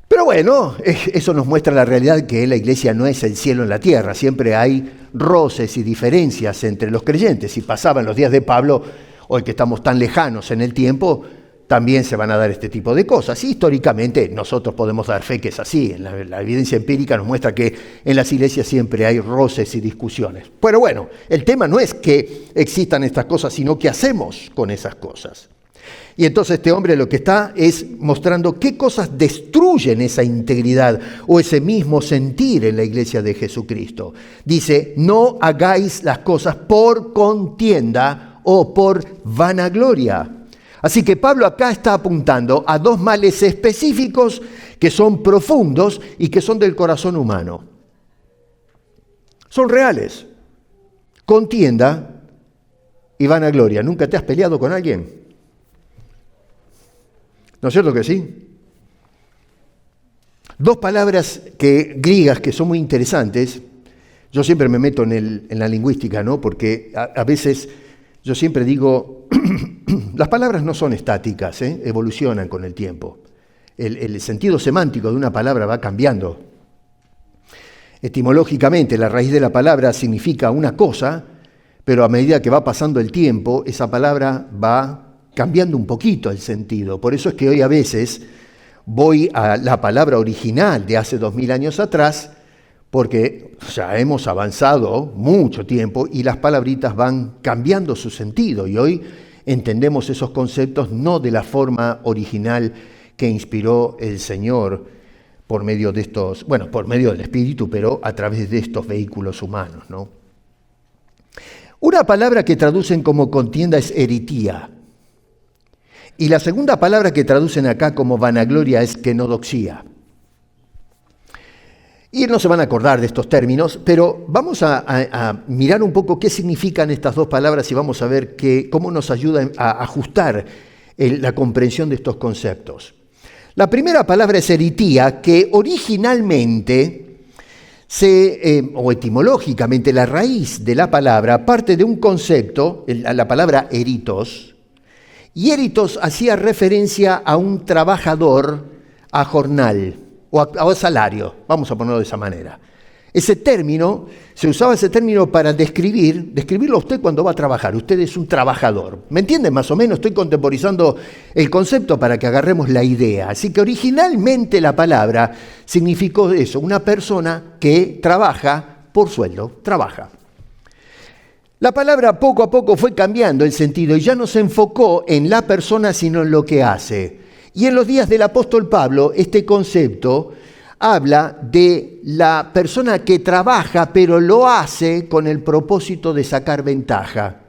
Pero bueno, eso nos muestra la realidad que la iglesia no es el cielo en la tierra. Siempre hay roces y diferencias entre los creyentes. Si pasaban los días de Pablo, hoy que estamos tan lejanos en el tiempo, también se van a dar este tipo de cosas. Y históricamente nosotros podemos dar fe que es así. La evidencia empírica nos muestra que en las iglesias siempre hay roces y discusiones. Pero bueno, el tema no es que existan estas cosas, sino qué hacemos con esas cosas. Y entonces este hombre lo que está es mostrando qué cosas destruyen esa integridad o ese mismo sentir en la iglesia de Jesucristo. Dice, no hagáis las cosas por contienda o por vanagloria. Así que Pablo acá está apuntando a 2 males específicos que son profundos y que son del corazón humano. Son reales. Contienda y vanagloria. ¿Nunca te has peleado con alguien? ¿No es cierto que sí? 2 palabras griegas que son muy interesantes. Yo siempre me meto en la lingüística, ¿no? Porque a veces yo siempre digo, las palabras no son estáticas, evolucionan con el tiempo. El sentido semántico de una palabra va cambiando. Etimológicamente, la raíz de la palabra significa una cosa, pero a medida que va pasando el tiempo, esa palabra va cambiando un poquito el sentido. Por eso es que hoy a veces voy a la palabra original de hace 2000 años atrás, porque ya hemos avanzado mucho tiempo y las palabritas van cambiando su sentido. Y hoy entendemos esos conceptos no de la forma original que inspiró el Señor por medio de estos, por medio del Espíritu, pero a través de estos vehículos humanos, ¿no? Una palabra que traducen como contienda es eritía. Y la segunda palabra que traducen acá como vanagloria es kenodoxía. Y no se van a acordar de estos términos, pero vamos a mirar un poco qué significan estas dos palabras y vamos a ver cómo nos ayudan a ajustar la comprensión de estos conceptos. La primera palabra es eritía, que originalmente, o etimológicamente, la raíz de la palabra parte de un concepto, la palabra eritos, y eritos hacía referencia a un trabajador a jornal, o a salario, vamos a ponerlo de esa manera. Se usaba ese término para describirlo a usted cuando va a trabajar. Usted es un trabajador. ¿Me entienden más o menos? Estoy contemporizando el concepto para que agarremos la idea. Así que originalmente la palabra significó eso, una persona que trabaja por sueldo, trabaja. La palabra poco a poco fue cambiando el sentido y ya no se enfocó en la persona sino en lo que hace. Y en los días del apóstol Pablo, este concepto habla de la persona que trabaja, pero lo hace con el propósito de sacar ventaja,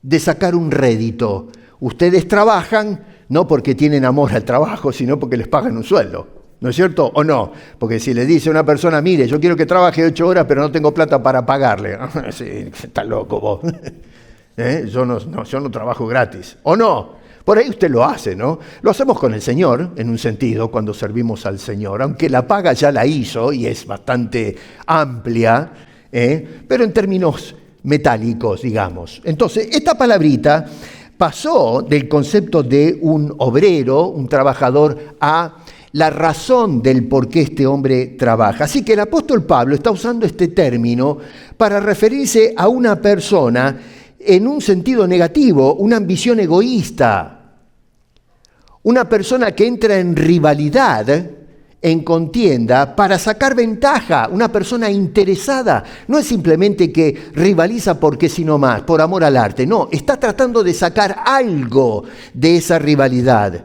de sacar un rédito. Ustedes trabajan no porque tienen amor al trabajo, sino porque les pagan un sueldo. ¿No es cierto? ¿O no? Porque si le dice a una persona, mire, yo quiero que trabaje 8 horas, pero no tengo plata para pagarle. Sí, está loco vos. Yo no trabajo gratis. ¿O no? Por ahí usted lo hace, ¿no? Lo hacemos con el Señor, en un sentido, cuando servimos al Señor, aunque la paga ya la hizo y es bastante amplia, pero en términos metálicos, digamos. Entonces, esta palabrita pasó del concepto de un obrero, un trabajador, a la razón del por qué este hombre trabaja. Así que el apóstol Pablo está usando este término para referirse a una persona en un sentido negativo, una ambición egoísta. Una persona que entra en rivalidad, en contienda, para sacar ventaja. Una persona interesada. No es simplemente que rivaliza porque sí nomás, por amor al arte. No, está tratando de sacar algo de esa rivalidad.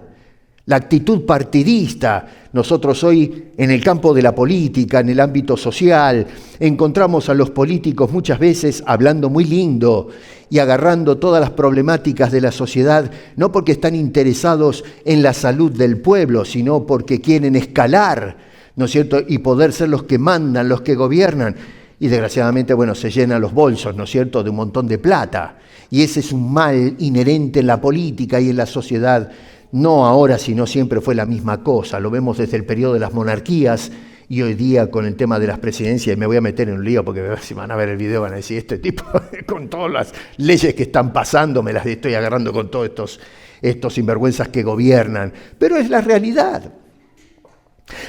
La actitud partidista. Nosotros hoy en el campo de la política, en el ámbito social, encontramos a los políticos muchas veces hablando muy lindo y agarrando todas las problemáticas de la sociedad, no porque están interesados en la salud del pueblo, sino porque quieren escalar, ¿no es cierto?, y poder ser los que mandan, los que gobiernan. Y desgraciadamente, se llenan los bolsos, ¿no es cierto?, de un montón de plata. Y ese es un mal inherente en la política y en la sociedad. No ahora, sino siempre fue la misma cosa. Lo vemos desde el periodo de las monarquías y hoy día con el tema de las presidencias. Y me voy a meter en un lío porque si van a ver el video van a decir, este tipo, con todas las leyes que están pasando, me las estoy agarrando con todos estos sinvergüenzas que gobiernan. Pero es la realidad.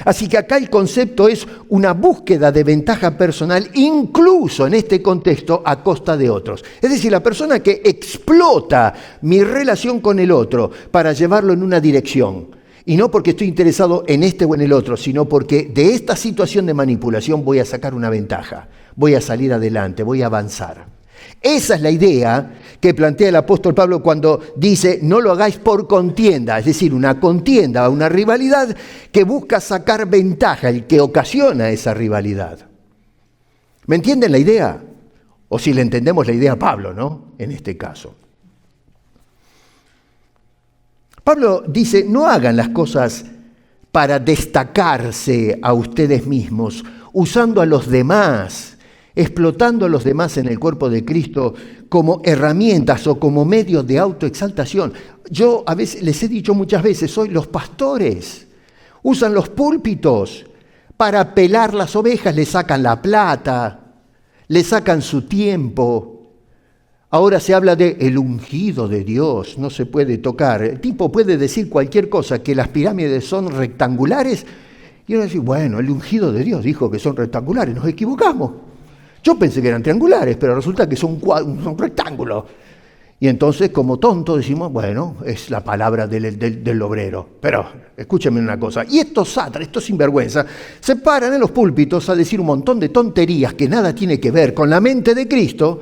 Así que acá el concepto es una búsqueda de ventaja personal, incluso en este contexto, a costa de otros. Es decir, la persona que explota mi relación con el otro para llevarlo en una dirección. Y no porque estoy interesado en este o en el otro, sino porque de esta situación de manipulación voy a sacar una ventaja, voy a salir adelante, voy a avanzar. Esa es la idea que plantea el apóstol Pablo cuando dice no lo hagáis por contienda, es decir, una contienda, una rivalidad que busca sacar ventaja, el que ocasiona esa rivalidad. ¿Me entienden la idea? O si le entendemos la idea a Pablo, ¿no? En este caso. Pablo dice, no hagan las cosas para destacarse a ustedes mismos, usando a los demás, explotando a los demás en el cuerpo de Cristo como herramientas o como medios de autoexaltación. Yo a veces les he dicho muchas veces, hoy los pastores usan los púlpitos para pelar las ovejas, le sacan la plata, le sacan su tiempo. Ahora se habla de el ungido de Dios, no se puede tocar. El tipo puede decir cualquier cosa, que las pirámides son rectangulares, y uno dice, bueno, el ungido de Dios dijo que son rectangulares, nos equivocamos. Yo pensé que eran triangulares, pero resulta que son rectángulos. Y entonces, como tonto, decimos, bueno, es la palabra del obrero. Pero, escúchenme una cosa, y estos sátrapas, estos sinvergüenzas, se paran en los púlpitos a decir un montón de tonterías que nada tiene que ver con la mente de Cristo,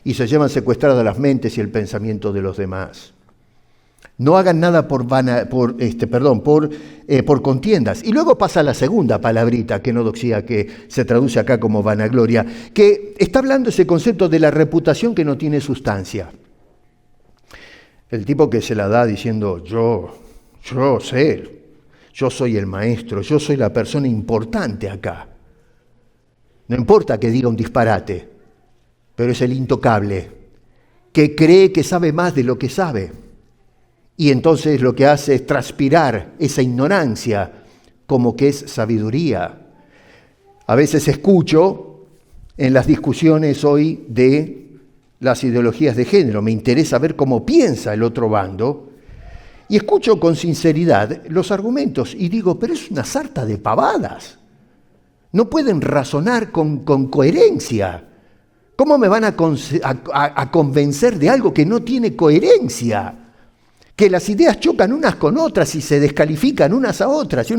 y se llevan secuestradas las mentes y el pensamiento de los demás. No hagan nada por contiendas. Y luego pasa la segunda palabrita, kenodoxía, que se traduce acá como vanagloria, que está hablando ese concepto de la reputación que no tiene sustancia. El tipo que se la da diciendo, yo sé, yo soy el maestro, yo soy la persona importante acá. No importa que diga un disparate, pero es el intocable, que cree que sabe más de lo que sabe. Y entonces lo que hace es transpirar esa ignorancia como que es sabiduría. A veces escucho en las discusiones hoy de las ideologías de género, me interesa ver cómo piensa el otro bando, y escucho con sinceridad los argumentos y digo, pero es una sarta de pavadas. No pueden razonar con coherencia. ¿Cómo me van a convencer de algo que no tiene coherencia? Que las ideas chocan unas con otras y se descalifican unas a otras.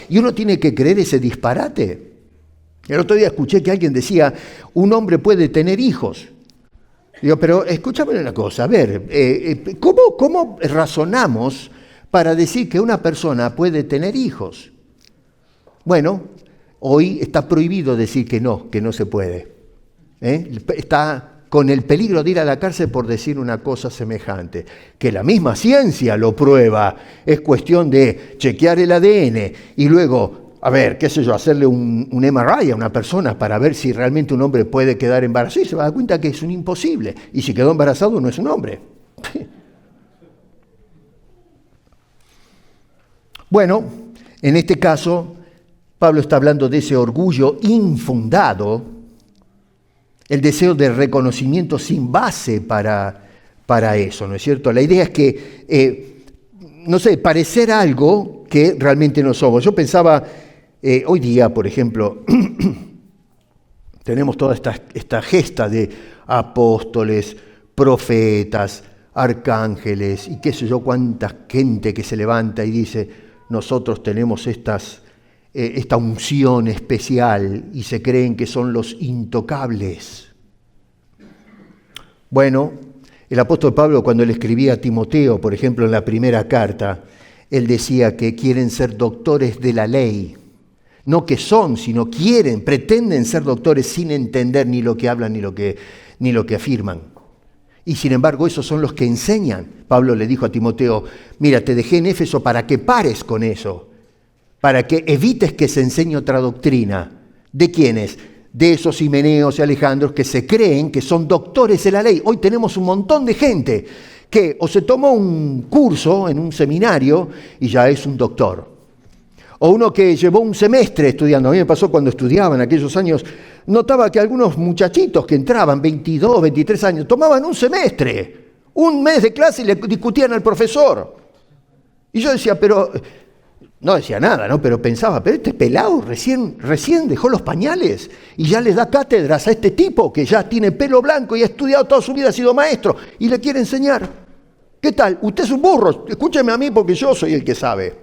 Y uno tiene que creer ese disparate. El otro día escuché que alguien decía, un hombre puede tener hijos. Digo, pero escúchame una cosa, a ver, ¿cómo razonamos para decir que una persona puede tener hijos? Bueno, hoy está prohibido decir que no se puede. Está con el peligro de ir a la cárcel por decir una cosa semejante. Que la misma ciencia lo prueba. Es cuestión de chequear el ADN y luego, a ver, qué sé yo, hacerle un MRI a una persona para ver si realmente un hombre puede quedar embarazado. Y se va a dar cuenta que es un imposible. Y si quedó embarazado no es un hombre. Bueno, en este caso, Pablo está hablando de ese orgullo infundado, el deseo de reconocimiento sin base para eso, ¿no es cierto? La idea es que, parecer algo que realmente no somos. Yo pensaba, hoy día, por ejemplo, tenemos toda esta gesta de apóstoles, profetas, arcángeles, y qué sé yo, cuánta gente que se levanta y dice, nosotros tenemos esta unción especial y se creen que son los intocables. Bueno, el apóstol Pablo cuando le escribía a Timoteo, por ejemplo, en la primera carta, él decía que quieren ser doctores de la ley. No que son, sino quieren, pretenden ser doctores sin entender ni lo que hablan ni lo que afirman. Y sin embargo, esos son los que enseñan. Pablo le dijo a Timoteo, mira, te dejé en Éfeso para que pares con eso, para que evites que se enseñe otra doctrina. ¿De quiénes? De esos Himeneos y Alejandros que se creen que son doctores de la ley. Hoy tenemos un montón de gente que o se tomó un curso en un seminario y ya es un doctor. O uno que llevó un semestre estudiando. A mí me pasó cuando estudiaba en aquellos años, notaba que algunos muchachitos que entraban, 22, 23 años, tomaban un semestre, un mes de clase y le discutían al profesor. Y yo decía, pero... No decía nada, ¿no? Pero pensaba, pero este pelado recién dejó los pañales y ya les da cátedras a este tipo que ya tiene pelo blanco y ha estudiado toda su vida, ha sido maestro y le quiere enseñar. ¿Qué tal? Usted es un burro, escúcheme a mí porque yo soy el que sabe.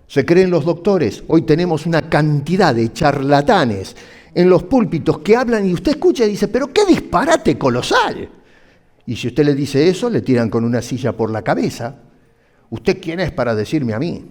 Se creen los doctores. Hoy tenemos una cantidad de charlatanes en los púlpitos que hablan y usted escucha y dice, pero qué disparate colosal. Y si usted le dice eso, le tiran con una silla por la cabeza. ¿Usted quién es para decirme a mí?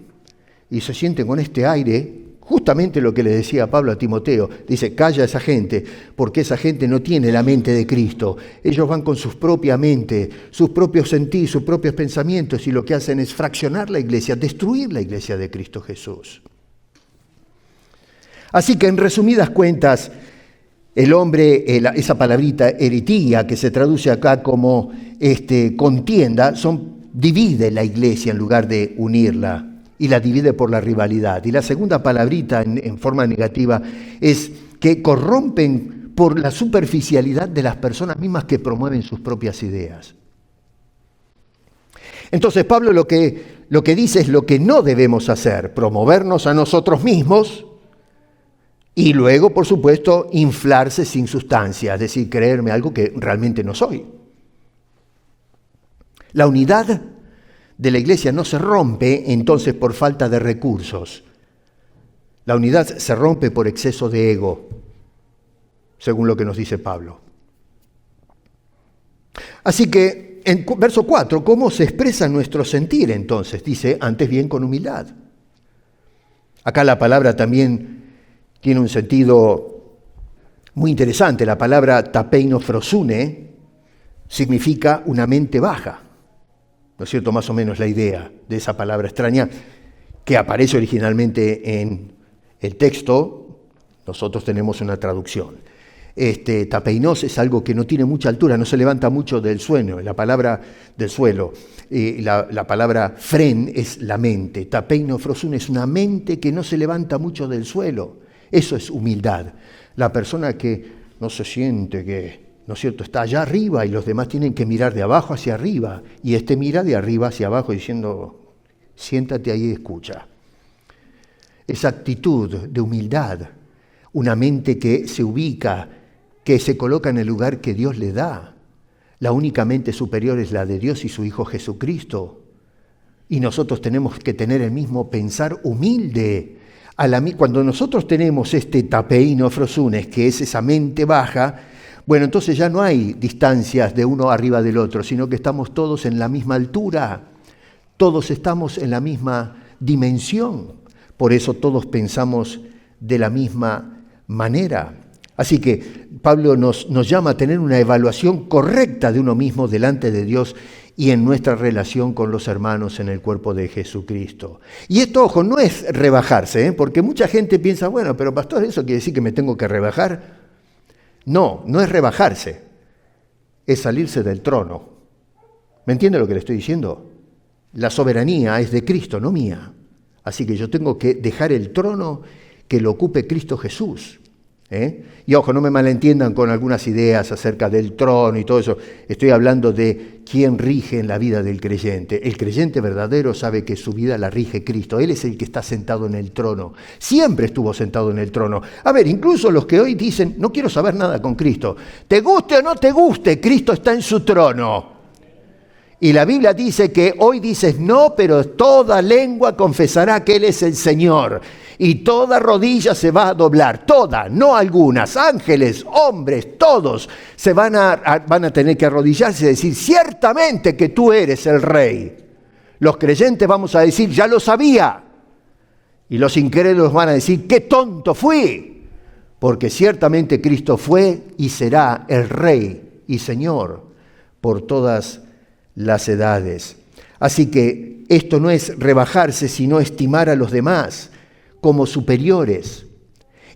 Y se sienten con este aire, justamente lo que le decía Pablo a Timoteo. Dice, calla a esa gente, porque esa gente no tiene la mente de Cristo. Ellos van con su propia mente, sus propios sentidos, sus propios pensamientos, y lo que hacen es fraccionar la iglesia, destruir la iglesia de Cristo Jesús. Así que en resumidas cuentas, el hombre, esa palabrita eretía, que se traduce acá como contienda, divide la iglesia en lugar de unirla. Y la divide por la rivalidad. Y la segunda palabrita en forma negativa es que corrompen por la superficialidad de las personas mismas que promueven sus propias ideas. Entonces Pablo lo que dice es lo que no debemos hacer, promovernos a nosotros mismos y luego, por supuesto, inflarse sin sustancia, es decir, creerme algo que realmente no soy. La unidad de la iglesia no se rompe entonces por falta de recursos. La unidad se rompe por exceso de ego, según lo que nos dice Pablo. Así que en verso 4, ¿cómo se expresa nuestro sentir entonces? Dice, antes bien con humildad. Acá la palabra también tiene un sentido muy interesante. La palabra tapeinofrosune significa una mente baja. ¿No es cierto? Más o menos la idea de esa palabra extraña que aparece originalmente en el texto Nosotros tenemos una traducción. Tapeinos es algo que no tiene mucha altura, no se levanta mucho del suelo. La palabra del suelo, la palabra fren es la mente. Tapeino frosun es una mente que no se levanta mucho del suelo. Eso es humildad. La persona que no se siente que, ¿no es cierto?, está allá arriba y los demás tienen que mirar de abajo hacia arriba. Y mira de arriba hacia abajo diciendo, siéntate ahí y escucha. Esa actitud de humildad, una mente que se ubica, que se coloca en el lugar que Dios le da. La única mente superior es la de Dios y su Hijo Jesucristo. Y nosotros tenemos que tener el mismo pensar humilde. Cuando nosotros tenemos tapeino frosunes, que es esa mente baja, bueno, entonces ya no hay distancias de uno arriba del otro, sino que estamos todos en la misma altura. Todos estamos en la misma dimensión. Por eso todos pensamos de la misma manera. Así que Pablo nos llama a tener una evaluación correcta de uno mismo delante de Dios y en nuestra relación con los hermanos en el cuerpo de Jesucristo. Y esto, ojo, no es rebajarse, porque mucha gente piensa, bueno, pero pastor, ¿eso quiere decir que me tengo que rebajar? No, no es rebajarse, es salirse del trono. ¿Me entiende lo que le estoy diciendo? La soberanía es de Cristo, no mía. Así que yo tengo que dejar el trono que lo ocupe Cristo Jesús. Y ojo, no me malentiendan con algunas ideas acerca del trono y todo eso. Estoy hablando de quién rige en la vida del creyente. El creyente verdadero sabe que su vida la rige Cristo. Él es el que está sentado en el trono. Siempre estuvo sentado en el trono. A ver, incluso los que hoy dicen, no quiero saber nada con Cristo. Te guste o no te guste, Cristo está en su trono. Y la Biblia dice que hoy dices no, pero toda lengua confesará que Él es el Señor. Y toda rodilla se va a doblar, toda, no algunas, ángeles, hombres, todos se van a tener que arrodillarse y decir, ciertamente que tú eres el Rey. Los creyentes vamos a decir, ya lo sabía. Y los incrédulos van a decir, qué tonto fui. Porque ciertamente Cristo fue y será el Rey y Señor por todas las edades. Así que esto no es rebajarse, sino estimar a los demás como superiores.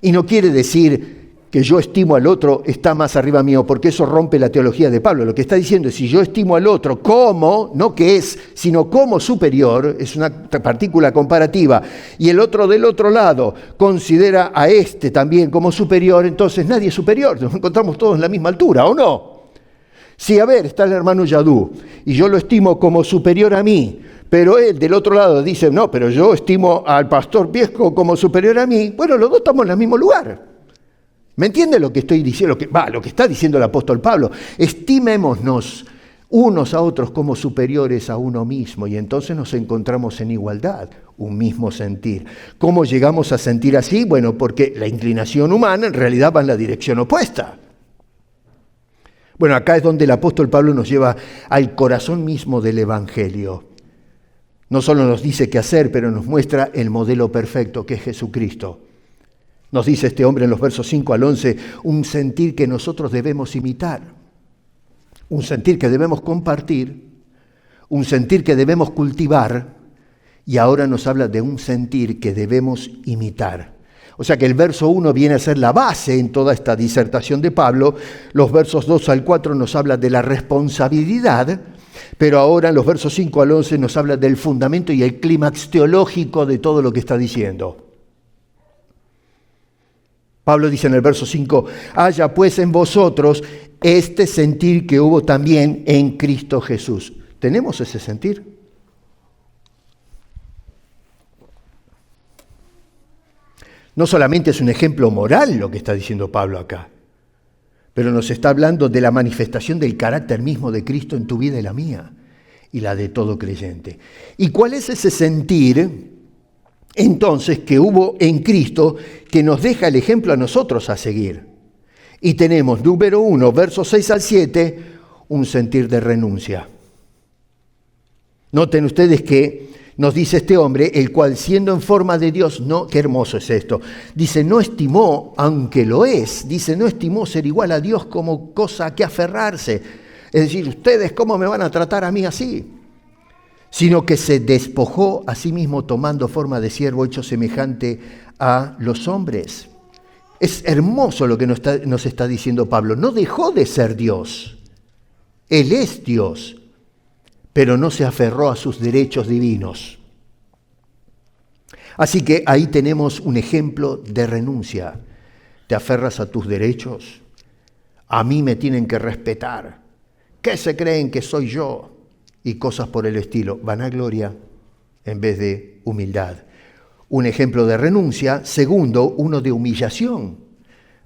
Y no quiere decir que yo estimo al otro está más arriba mío, porque eso rompe la teología de Pablo. Lo que está diciendo es, si yo estimo al otro como, no que es, sino como superior, es una partícula comparativa, y el otro del otro lado considera a también como superior, entonces nadie es superior, nos encontramos todos en la misma altura, ¿o no? Sí, a ver, está el hermano Yadú, y yo lo estimo como superior a mí, pero él del otro lado dice, no, pero yo estimo al pastor Piesco como superior a mí. Bueno, los dos estamos en el mismo lugar. ¿Me entiende lo que estoy diciendo? Lo que está diciendo el apóstol Pablo. Estimémonos unos a otros como superiores a uno mismo, y entonces nos encontramos en igualdad, un mismo sentir. ¿Cómo llegamos a sentir así? Bueno, porque la inclinación humana en realidad va en la dirección opuesta. Bueno, acá es donde el apóstol Pablo nos lleva al corazón mismo del Evangelio. No solo nos dice qué hacer, pero nos muestra el modelo perfecto que es Jesucristo. Nos dice este hombre en los versos 5 al 11, un sentir que nosotros debemos imitar, un sentir que debemos compartir, un sentir que debemos cultivar, y ahora nos habla de un sentir que debemos imitar. O sea que el verso 1 viene a ser la base en toda esta disertación de Pablo. Los versos 2 al 4 nos habla de la responsabilidad, pero ahora en los versos 5 al 11 nos habla del fundamento y el clímax teológico de todo lo que está diciendo. Pablo dice en el verso 5, haya pues en vosotros este sentir que hubo también en Cristo Jesús. ¿Tenemos ese sentir? No solamente es un ejemplo moral lo que está diciendo Pablo acá, pero nos está hablando de la manifestación del carácter mismo de Cristo en tu vida y la mía, y la de todo creyente. ¿Y cuál es ese sentir, entonces, que hubo en Cristo que nos deja el ejemplo a nosotros a seguir? Y tenemos, número 1, versos 6 al 7, un sentir de renuncia. Noten ustedes que nos dice este hombre, el cual siendo en forma de Dios, no, qué hermoso es esto, dice, no estimó, aunque lo es, dice, no estimó ser igual a Dios como cosa a que aferrarse. Es decir, ¿ustedes cómo me van a tratar a mí así? Sino que se despojó a sí mismo tomando forma de siervo hecho semejante a los hombres. Es hermoso lo que nos está diciendo Pablo. No dejó de ser Dios. Él es Dios, pero no se aferró a sus derechos divinos. Así que ahí tenemos un ejemplo de renuncia. ¿Te aferras a tus derechos? A mí me tienen que respetar. ¿Qué se creen que soy yo? Y cosas por el estilo. Vanagloria en vez de humildad. Un ejemplo de renuncia. Segundo, uno de humillación.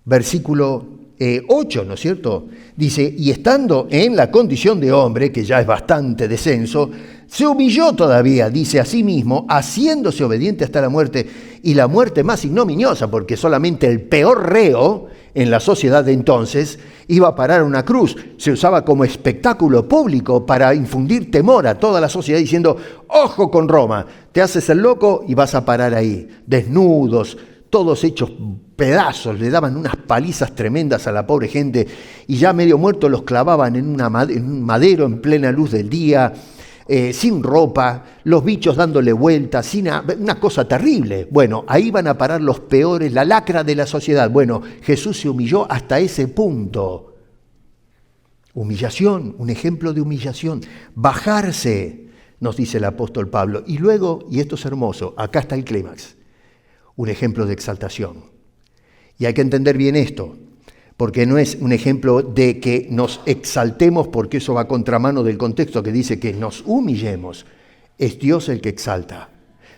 Versículo 8, ¿no es cierto? Dice, y estando en la condición de hombre, que ya es bastante descenso, se humilló todavía, dice a sí mismo, haciéndose obediente hasta la muerte, y la muerte más ignominiosa, porque solamente el peor reo en la sociedad de entonces iba a parar a una cruz. Se usaba como espectáculo público para infundir temor a toda la sociedad, diciendo, ojo con Roma, te haces el loco y vas a parar ahí, desnudos, todos hechos pedazos, le daban unas palizas tremendas a la pobre gente y ya medio muertos los clavaban en un madero en plena luz del día, sin ropa, los bichos dándole vueltas, una cosa terrible. Bueno, ahí van a parar los peores, la lacra de la sociedad. Bueno, Jesús se humilló hasta ese punto. Humillación, un ejemplo de humillación. Bajarse, nos dice el apóstol Pablo. Y luego, y esto es hermoso, acá está el clímax, un ejemplo de exaltación. Y hay que entender bien esto, porque no es un ejemplo de que nos exaltemos, porque eso va a contramano del contexto que dice que nos humillemos. Es Dios el que exalta.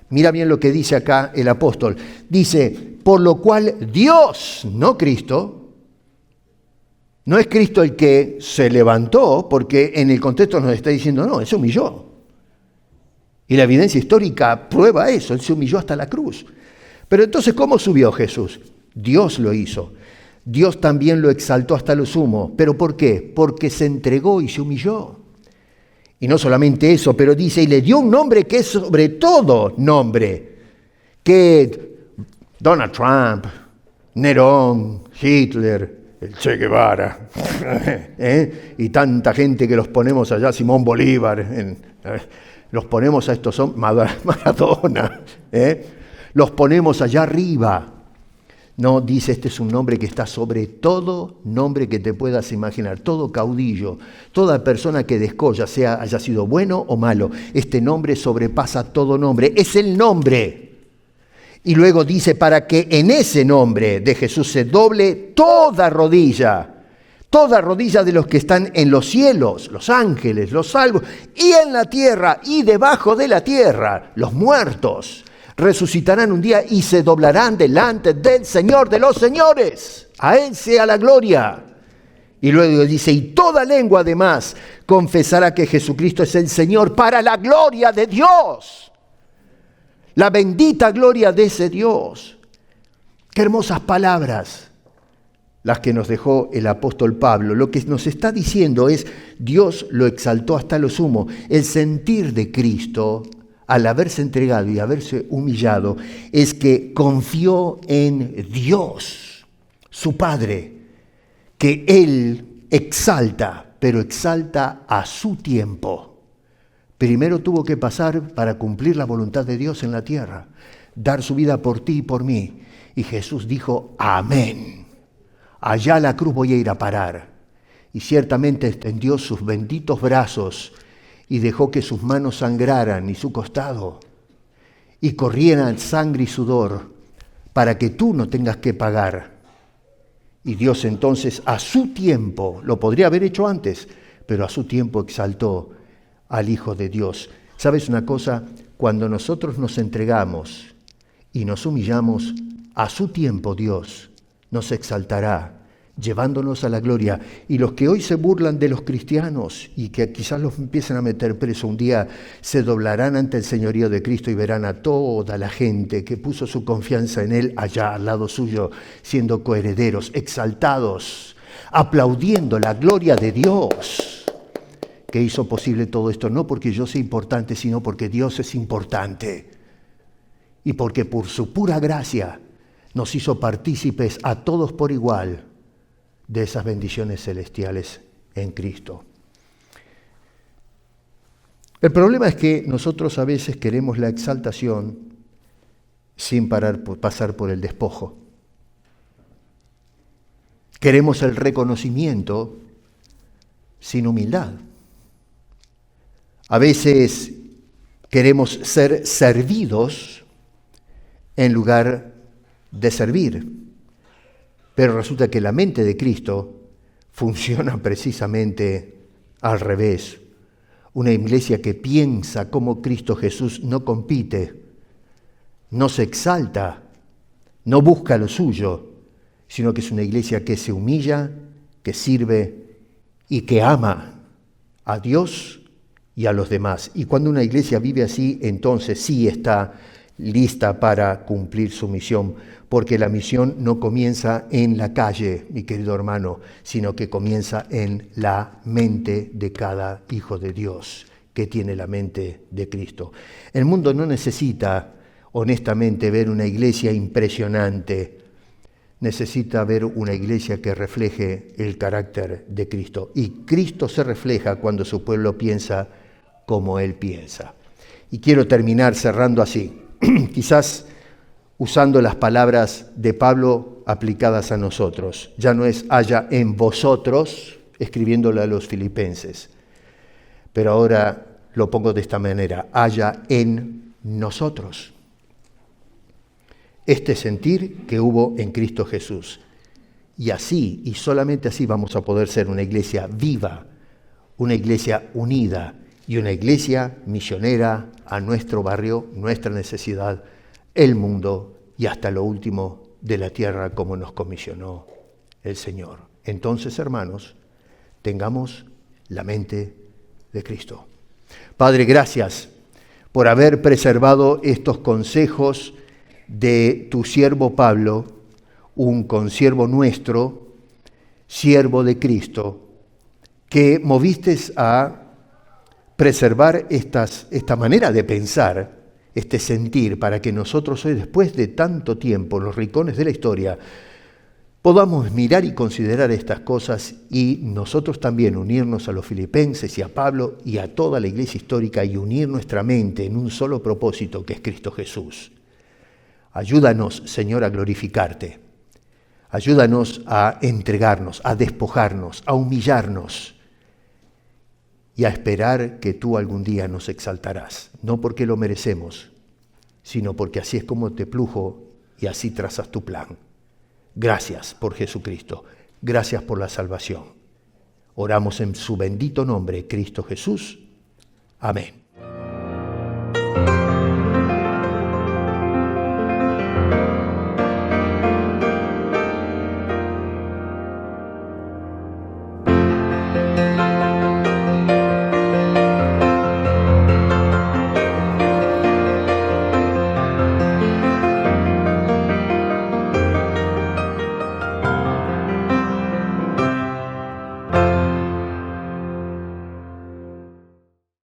Mira bien lo que dice acá el apóstol. Dice, por lo cual Dios, no Cristo, no es Cristo el que se levantó, porque en el contexto nos está diciendo, no, Él se humilló. Y la evidencia histórica prueba eso, Él se humilló hasta la cruz. Pero entonces, ¿cómo subió Jesús? Dios lo hizo. Dios también lo exaltó hasta lo sumo. ¿Pero por qué? Porque se entregó y se humilló. Y no solamente eso, pero dice, y le dio un nombre que es sobre todo nombre. Que Donald Trump, Nerón, Hitler, el Che Guevara, y tanta gente que los ponemos allá, Simón Bolívar, los ponemos a estos hombres, Maradona, los ponemos allá arriba. No, dice, este es un nombre que está sobre todo nombre que te puedas imaginar, todo caudillo, toda persona que descolla, haya sido bueno o malo, este nombre sobrepasa todo nombre, es el nombre. Y luego dice, para que en ese nombre de Jesús se doble toda rodilla de los que están en los cielos, los ángeles, los salvos, y en la tierra y debajo de la tierra, los muertos. Resucitarán un día y se doblarán delante del Señor de los señores. A Él sea la gloria. Y luego dice, y toda lengua además confesará que Jesucristo es el Señor para la gloria de Dios. La bendita gloria de ese Dios. Qué hermosas palabras las que nos dejó el apóstol Pablo. Lo que nos está diciendo es, Dios lo exaltó hasta lo sumo. El sentir de Cristo, al haberse entregado y haberse humillado, es que confió en Dios, su Padre, que Él exalta, pero exalta a su tiempo. Primero tuvo que pasar para cumplir la voluntad de Dios en la tierra, dar su vida por ti y por mí. Y Jesús dijo, amén. Allá a la cruz voy a ir a parar. Y ciertamente extendió sus benditos brazos y dejó que sus manos sangraran y su costado, y corrieran sangre y sudor, para que tú no tengas que pagar. Y Dios entonces a su tiempo, lo podría haber hecho antes, pero a su tiempo exaltó al Hijo de Dios. ¿Sabes una cosa? Cuando nosotros nos entregamos y nos humillamos, a su tiempo Dios nos exaltará, llevándonos a la gloria. Y los que hoy se burlan de los cristianos y que quizás los empiecen a meter preso un día, se doblarán ante el señorío de Cristo y verán a toda la gente que puso su confianza en Él allá al lado suyo, siendo coherederos, exaltados, aplaudiendo la gloria de Dios, que hizo posible todo esto, no porque yo sea importante, sino porque Dios es importante. Y porque por su pura gracia nos hizo partícipes a todos por igual de esas bendiciones celestiales en Cristo. El problema es que nosotros a veces queremos la exaltación sin pasar por el despojo. Queremos el reconocimiento sin humildad. A veces queremos ser servidos en lugar de servir. Pero resulta que la mente de Cristo funciona precisamente al revés. Una iglesia que piensa como Cristo Jesús no compite, no se exalta, no busca lo suyo, sino que es una iglesia que se humilla, que sirve y que ama a Dios y a los demás. Y cuando una iglesia vive así, entonces sí está lista para cumplir su misión, porque la misión no comienza en la calle, mi querido hermano, sino que comienza en la mente de cada hijo de Dios, que tiene la mente de Cristo. El mundo no necesita, honestamente, ver una iglesia impresionante, necesita ver una iglesia que refleje el carácter de Cristo. Y Cristo se refleja cuando su pueblo piensa como Él piensa. Y quiero terminar cerrando así, quizás usando las palabras de Pablo aplicadas a nosotros. Ya no es haya en vosotros, escribiéndole a los filipenses, pero ahora lo pongo de esta manera, haya en nosotros este sentir que hubo en Cristo Jesús. Y así, y solamente así vamos a poder ser una iglesia viva, una iglesia unida y una iglesia misionera a nuestro barrio, nuestra necesidad, el mundo y hasta lo último de la tierra como nos comisionó el Señor. Entonces, hermanos, tengamos la mente de Cristo. Padre, gracias por haber preservado estos consejos de tu siervo Pablo, un consiervo nuestro, siervo de Cristo, que moviste a preservar esta manera de pensar, este sentir, para que nosotros hoy, después de tanto tiempo, en los rincones de la historia, podamos mirar y considerar estas cosas y nosotros también unirnos a los filipenses y a Pablo y a toda la iglesia histórica y unir nuestra mente en un solo propósito que es Cristo Jesús. Ayúdanos, Señor, a glorificarte. Ayúdanos a entregarnos, a despojarnos, a humillarnos y a esperar que tú algún día nos exaltarás. No porque lo merecemos, sino porque así es como te plujo y así trazas tu plan. Gracias por Jesucristo. Gracias por la salvación. Oramos en su bendito nombre, Cristo Jesús. Amén.